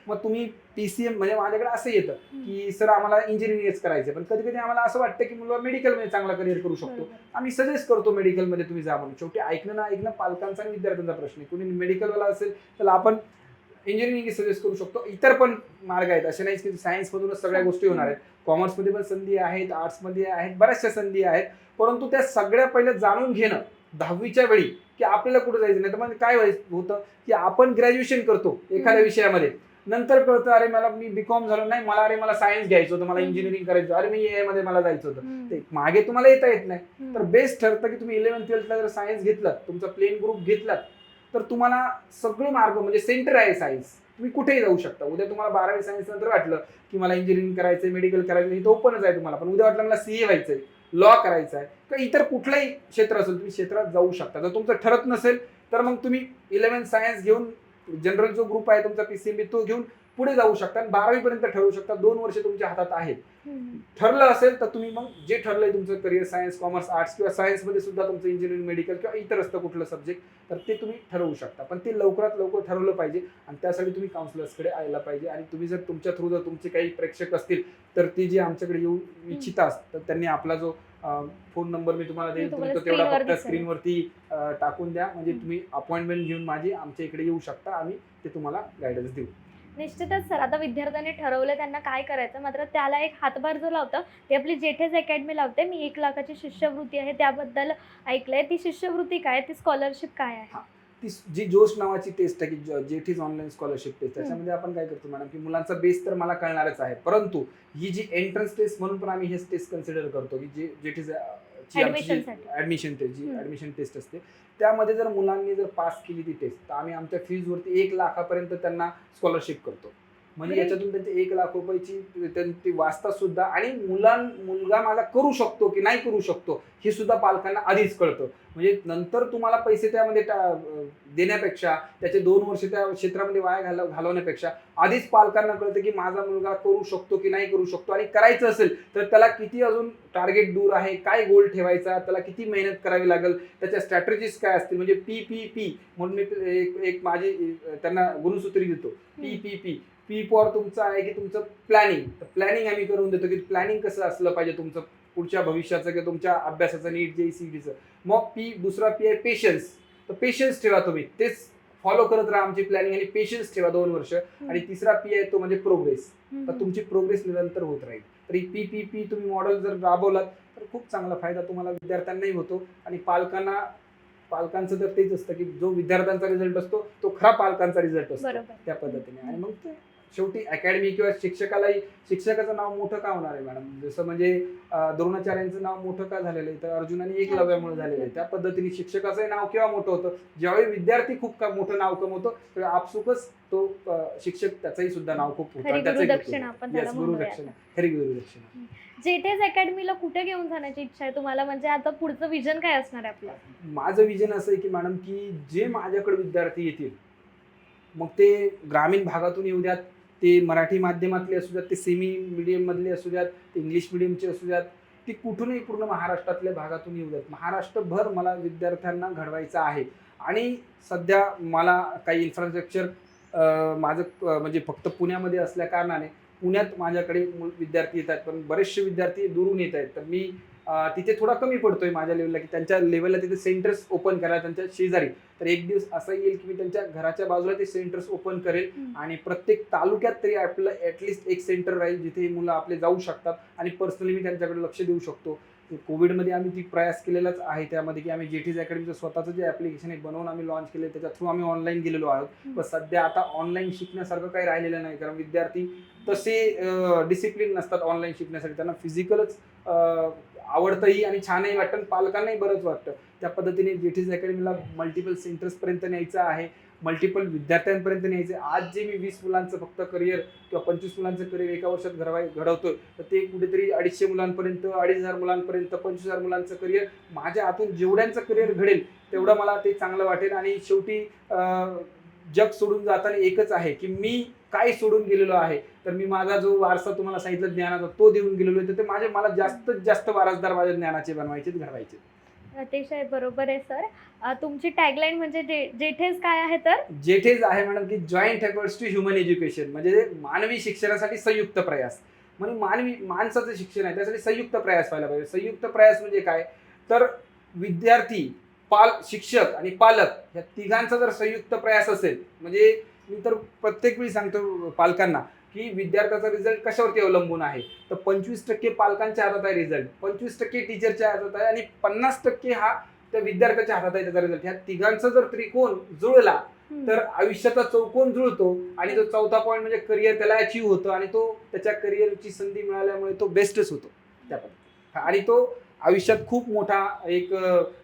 मग तुम्ही PCM, म्हणजे माझ्याकडे असं येतं की सर आम्हाला इंजिनिअरिंगच करायचं, पण कधी कधी आम्हाला असं वाटतं की मुलगा मेडिकलमध्ये चांगला करिअर करू शकतो. आम्ही सजेस्ट करतो मेडिकलमध्ये तुम्ही जा म्हणून. शेवटी ऐकणं पालकांचा आणि विद्यार्थ्यांचा प्रश्न आहे. कुणी मेडिकलवाला असेल तर आपण इंजिनिअरिंग सजेस्ट करू शकतो. इतर पण मार्ग आहेत, असे नाही की सायन्समधूनच सगळ्या गोष्टी होणार आहेत. कॉमर्समध्ये पण संधी आहेत, आर्ट्समध्ये आहेत, बऱ्याचशा संधी आहेत. परंतु त्या सगळ्या पहिले जाणून घेणं 10वीच्या वेळी की आपल्याला कुठे जायचं. नाही तर मग काय होतं की आपण ग्रॅज्युएशन करतो एखाद्या विषयामध्ये नंतर कळतं अरे मला मी बीकॉम झालो नाही, मला सायन्स घ्यायचं होतं, मला इंजिनिअरिंग करायचं, अरे मी AI मध्ये मला जायचं होतं. ते मागे तुम्हाला येता येत नाही, तर बेस्ट ठरतं की तुम्ही 11th-12thला जर सायन्स घेतलात, तुमचा प्लेन ग्रुप घेतलात, तर तुम्हाला सगळे मार्ग म्हणजे सेंटर आहे सायन्स, तुम्ही कुठेही जाऊ शकता. उद्या तुम्हाला 12वी सायन्स नंतर वाटलं की मला इंजिनिअरिंग करायचंय, मेडिकल करायचं, इथं ओपनच आहे तुम्हाला. पण उद्या वाटलं मला CA व्हायचंय, लॉ करायचा आहे, किंवा इतर कुठलंही क्षेत्र असेल, तुम्ही क्षेत्रात जाऊ शकता. जर तुमचं ठरत नसेल तर मग तुम्ही 11th सायन्स घेऊन जनरल जो ग्रुप आहे तुमचा PCMB तो घेऊन पुढे जाऊ शकता आणि 12वी पर्यंत ठरवू शकता. 2 वर्ष तुमच्या हातात आहेत. ठरलं असेल तर तुम्ही मग जे ठरलंय तुमचं करिअर, सायन्स, कॉमर्स, आर्ट्स किंवा सायन्समध्ये सुद्धा तुमचं इंजिनिअरिंग, मेडिकल किंवा इतर असतं कुठलं सब्जेक्ट, तर ते तुम्ही ठरवू शकता. पण ते लवकरात लवकर ठरवलं पाहिजे आणि त्यासाठी तुम्ही काउन्सिलर्सकडे यायला पाहिजे. आणि तुम्ही जर तुमच्या थ्रू जर तुमचे काही प्रेक्षक असतील तर ते जे आमच्याकडे येऊ इच्छितात तर त्यांनी आपला जो फोन नंबर मी तुम्हाला देईल, तुम्ही तो तेवढा फक्त स्क्रीनवरती टाकून द्या, म्हणजे तुम्ही अपॉइंटमेंट घेऊन माझी आमच्या इकडे येऊ शकता. आम्ही ते तुम्हाला गायडन्स देऊ. निश्चितच सर, आता विद्यार्थ्यांनी ठरवलं त्यांना काय करायचं, मात्र त्याला एक हातभार जो लावतं ते आपली जेठेज अकॅडमी लावते. मी 1 लाखाची शिष्यवृत्ती आहे त्याबद्दल ऐकलंय. ती शिष्यवृत्ती काय, ती स्कॉलरशिप काय आहे? ती जी जोश नावाची टेस्ट आहे की जेठीज ऑनलाईन स्कॉलरशिप टेस्ट, त्याच्यामध्ये आपण काय करतो मॅडम की मुलांचा बेस तर मला कळणारच आहे, परंतु ही जी एंट्रन्स टेस्ट म्हणून पण आम्ही हेच टेस्ट कन्सिडर करतो की जे जेठीज ऍडमिशन टेस्ट, जी ऍडमिशन टेस्ट असते, त्यामध्ये जर मुलांनी जर पास केली ती टेस्ट तर आम्ही आमच्या फीजवरती 1 लाखापर्यंत त्यांना स्कॉलरशिप करतो. म्हणजे याच्यातून त्यांचे 1 लाख रुपयाची ते वाचतात सुद्धा. आणि मुलगा माझा करू शकतो की नाही करू शकतो हे सुद्धा पालकांना आधीच कळतं. म्हणजे नंतर तुम्हाला पैसे त्यामध्ये देण्यापेक्षा, त्याचे 2 वर्ष त्या क्षेत्रामध्ये वाया घालवण्यापेक्षा आधीच पालकांना कळतं की माझा मुलगा करू शकतो की नाही करू शकतो. आणि करायचं असेल तर त्याला किती अजून टार्गेट दूर आहे, काय गोल ठेवायचा, त्याला किती मेहनत करावी लागेल, त्याच्या स्ट्रॅटेजीज काय असतील. म्हणजे PPP म्हणून मी एक माझी त्यांना गुणसूत्री देतो. PPP, P फॉर तुमचं आहे की तुमचं प्लॅनिंग. तर प्लॅनिंग आम्ही करून देतो की प्लॅनिंग कसं असलं पाहिजे तुमचं पुढच्या भविष्याचं किंवा तुमच्या अभ्यासाचं, नीट JEE-CETचं. मग दुसरा P आहे पेशन्स. तर पेशन्स ठेवा तुम्ही, तेच फॉलो करत राहा आमची प्लॅनिंग आणि पेशन्स ठेवा 2 वर्ष. आणि तिसरा P आहे तो म्हणजे प्रोग्रेस. तर तुमची प्रोग्रेस निरंतर होत राहील. तर ही PPP तुम्ही मॉडेल जर राबवलात तर खूप चांगला फायदा तुम्हाला विद्यार्थ्यांनाही होतो आणि पालकांचं तर तेच असतं की जो विद्यार्थ्यांचा रिझल्ट असतो तो खरा पालकांचा रिझल्ट असतो त्या पद्धतीने. आणि मग ते शेवटी अकॅडमी किंवा शिक्षकाचं नाव मोठं का होणार आहे मॅडम? जसं म्हणजे द्रोणाचार्यांचं नाव मोठं का झालेलं आहे, तर अर्जुन आणि एकलव्यामुळे झालेलं आहे. त्या पद्धतीने शिक्षकाचंही नाव केव्हा मोठं होतं, ज्यावेळी विद्यार्थी खूप मोठं नाव कमवतो तेव्हा आपसुकच तो शिक्षक त्याचंही सुद्धा नाव खूप होतं. गुरुदक्षिणा, खरी गुरुदक्षिणा. जेठेज अकॅडमीला कुठे घेऊन जाण्याची इच्छा आहे तुम्हाला? म्हणजे आता पुढचं विजन काय असणार आहे आपलं? माझं विजन असं आहे की मॅडम की जे माझ्याकडे विद्यार्थी येतील, मग ते ग्रामीण भागातून येऊ द्यात, ते मराठी माध्यमातले असू द्यात, ते सेमी मीडियम मधले असू द्यात, ते इंग्लिश मिडियमचे असू द्यात, ती कुठूनही पूर्ण महाराष्ट्रातल्या भागातून येऊ द्यात. महाराष्ट्रभर मला विद्यार्थ्यांना घडवायचं आहे. आणि सध्या मला काही इन्फ्रास्ट्रक्चर माझं म्हणजे फक्त पुण्यामध्ये असल्या कारणाने पुण्यात माझ्याकडे विद्यार्थी येतात, पण बरेचसे विद्यार्थी दुरून येत आहेत. तर मी तिथे थोडा कमी पडतोय माझ्या लेवलला की त्यांच्या लेवलला तिथे सेंटर्स ओपन करायला त्यांच्या शेजारी. तर एक दिवस असं येईल की मी त्यांच्या घराच्या बाजूला ते सेंटर्स ओपन करेल आणि प्रत्येक तालुक्यात तरी आपलं ॲटलिस्ट एक सेंटर राहील जिथे मुलं आपले जाऊ शकतात आणि पर्सनली मी त्यांच्याकडे लक्ष देऊ शकतो. कोविडमध्ये आम्ही ती प्रयास केलेलाच आहे त्यामध्ये की आम्ही जेठीज अकॅडमीचं स्वतःचं जे ॲप्लिकेशन आहे बनवून आम्ही लॉन्च केले, त्याच्या थ्रू आम्ही ऑनलाईन गेलेलो आहोत. पण सध्या आता ऑनलाईन शिकण्यासारखं काही राहिलेलं नाही, कारण विद्यार्थी तसे डिसिप्लिन नसतात ऑनलाईन शिकण्यासाठी. त्यांना फिजिकलच आवडतंही आणि छानही वाटतं, पालकांनाही बरंच वाटतं. त्या पद्धतीने जेठीज अकॅडमीला मल्टिपल सेंटर्सपर्यंत न्यायचं आहे, मल्टिपल विद्यार्थ्यांपर्यंत न्यायचं आहे. आज जे मी 20 मुलांचं फक्त करिअर किंवा 25 मुलांचं करिअर एका वर्षात घडवतोय, तर ते कुठेतरी 250 मुलांपर्यंत, 2500 मुलांपर्यंत, 25,000 मुलांचं करिअर, माझ्या हातून जेवढ्यांचं करिअर घडेल तेवढं मला ते चांगलं वाटेल. आणि शेवटी जग सोडून जाताना एकच आहे की मी काय सोडून गेलेलो आहे, तर मी माझा जो वारसा तुम्हाला सांगितलं ज्ञानाचा तो देऊन गेलेलो आहे. तर ते मला जास्तीत जास्त वारसदार माझ्या ज्ञानाचे बनवायचे, घडवायचे. अतिशय बरोबर आहे सर. तुमची टॅगलाईन म्हणजे जेठेज काय आहे? तर जेठेज आहे मॅडम की joint efforts to human education, म्हणजे मानवी शिक्षणासाठी संयुक्त प्रयास. म्हणजे माणसाचं शिक्षण आहे त्यासाठी संयुक्त प्रयास व्हायला पाहिजे. संयुक्त प्रयास म्हणजे काय, तर विद्यार्थी, शिक्षक आणि पालक या तिघांचा जर संयुक्त प्रयास असेल, म्हणजे मी तर प्रत्येक वेळी सांगतो पालकांना की विद्यार्थ्याचा रिझल्ट कशावरती अवलंबून आहे, तर 25% पालकांच्या हातात आहे रिझल्ट, 25% टीचरच्या हातात आहे आणि 50% हा त्या विद्यार्थ्याच्या हातात आहे त्याचा रिझल्ट. ह्या तिघांचा जर त्रिकोण जुळला तर आयुष्याचा चौकोन जुळतो आणि तो चौथा पॉईंट म्हणजे करिअर त्याला अचीव्ह होतं आणि तो त्याच्या करिअरची संधी मिळाल्यामुळे तो बेस्टच होतो त्या पद्धतीने आणि तो आयुष्यात खूप मोठा एक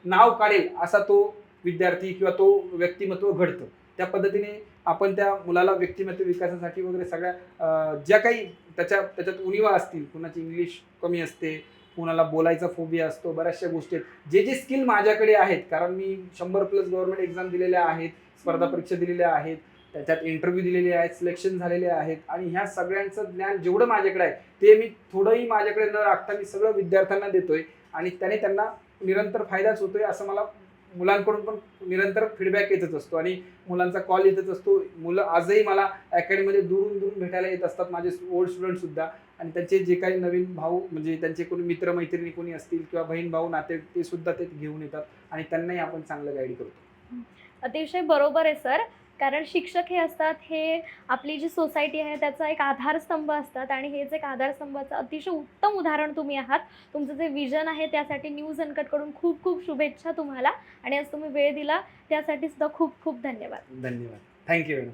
नाव काढेल असा तो विद्यार्थी किंवा तो व्यक्तिमत्व घडतं. त्या पद्धतीने आपण त्या मुलाला व्यक्तिमत्व विकासासाठी वगैरे सगळ्या ज्या काही त्याच्यात उणिवा असतील, कुणाची इंग्लिश कमी असते, कुणाला बोलायचा फोबिया असतो, बऱ्याचशा गोष्टी आहेत. जे जे स्किल माझ्याकडे आहेत, कारण मी 100+ गव्हर्नमेंट एक्झाम दिलेल्या आहेत, स्पर्धा परीक्षा दिलेल्या आहेत, त्याच्यात इंटरव्ह्यू दिलेले आहेत, सिलेक्शन झालेले आहेत आणि ह्या सगळ्यांचं ज्ञान जेवढं माझ्याकडे आहे ते मी थोडंही माझ्याकडे न राखता मी सगळं विद्यार्थ्यांना देतोय आणि त्याने त्यांना निरंतर फायदाच होतोय. असं मला मुलांकडून पण निरंतर फीडबॅक येतच असतो आणि मुलांचा कॉल येतच असतो. मुलं आजही मला अकॅडमीमध्ये दुरून दुरून भेटायला येत असतात, माझे ओल्ड स्टुडंट सुद्धा. आणि त्यांचे जे काही नवीन भाऊ म्हणजे त्यांचे कोणी मित्रमैत्रिणी कोणी असतील किंवा बहीण भाऊ नाते ते सुद्धा ते घेऊन येतात आणि त्यांनाही आपण चांगलं गाईड करतो. अतिशय बरोबर आहे सर. कारण शिक्षक हे असतात, हे आपली जी सोसायटी आहे त्याचा एक आधारस्तंभ असतात आणि हेच एक आधारस्तंभाचं अतिशय उत्तम उदाहरण तुम्ही आहात. तुमचं जे विजन आहे त्यासाठी न्यूज अनकटकडून खूप खूप शुभेच्छा तुम्हाला आणि आज तुम्ही वेळ दिला त्यासाठी सुद्धा खूप खूप धन्यवाद. धन्यवाद. Thank you madam.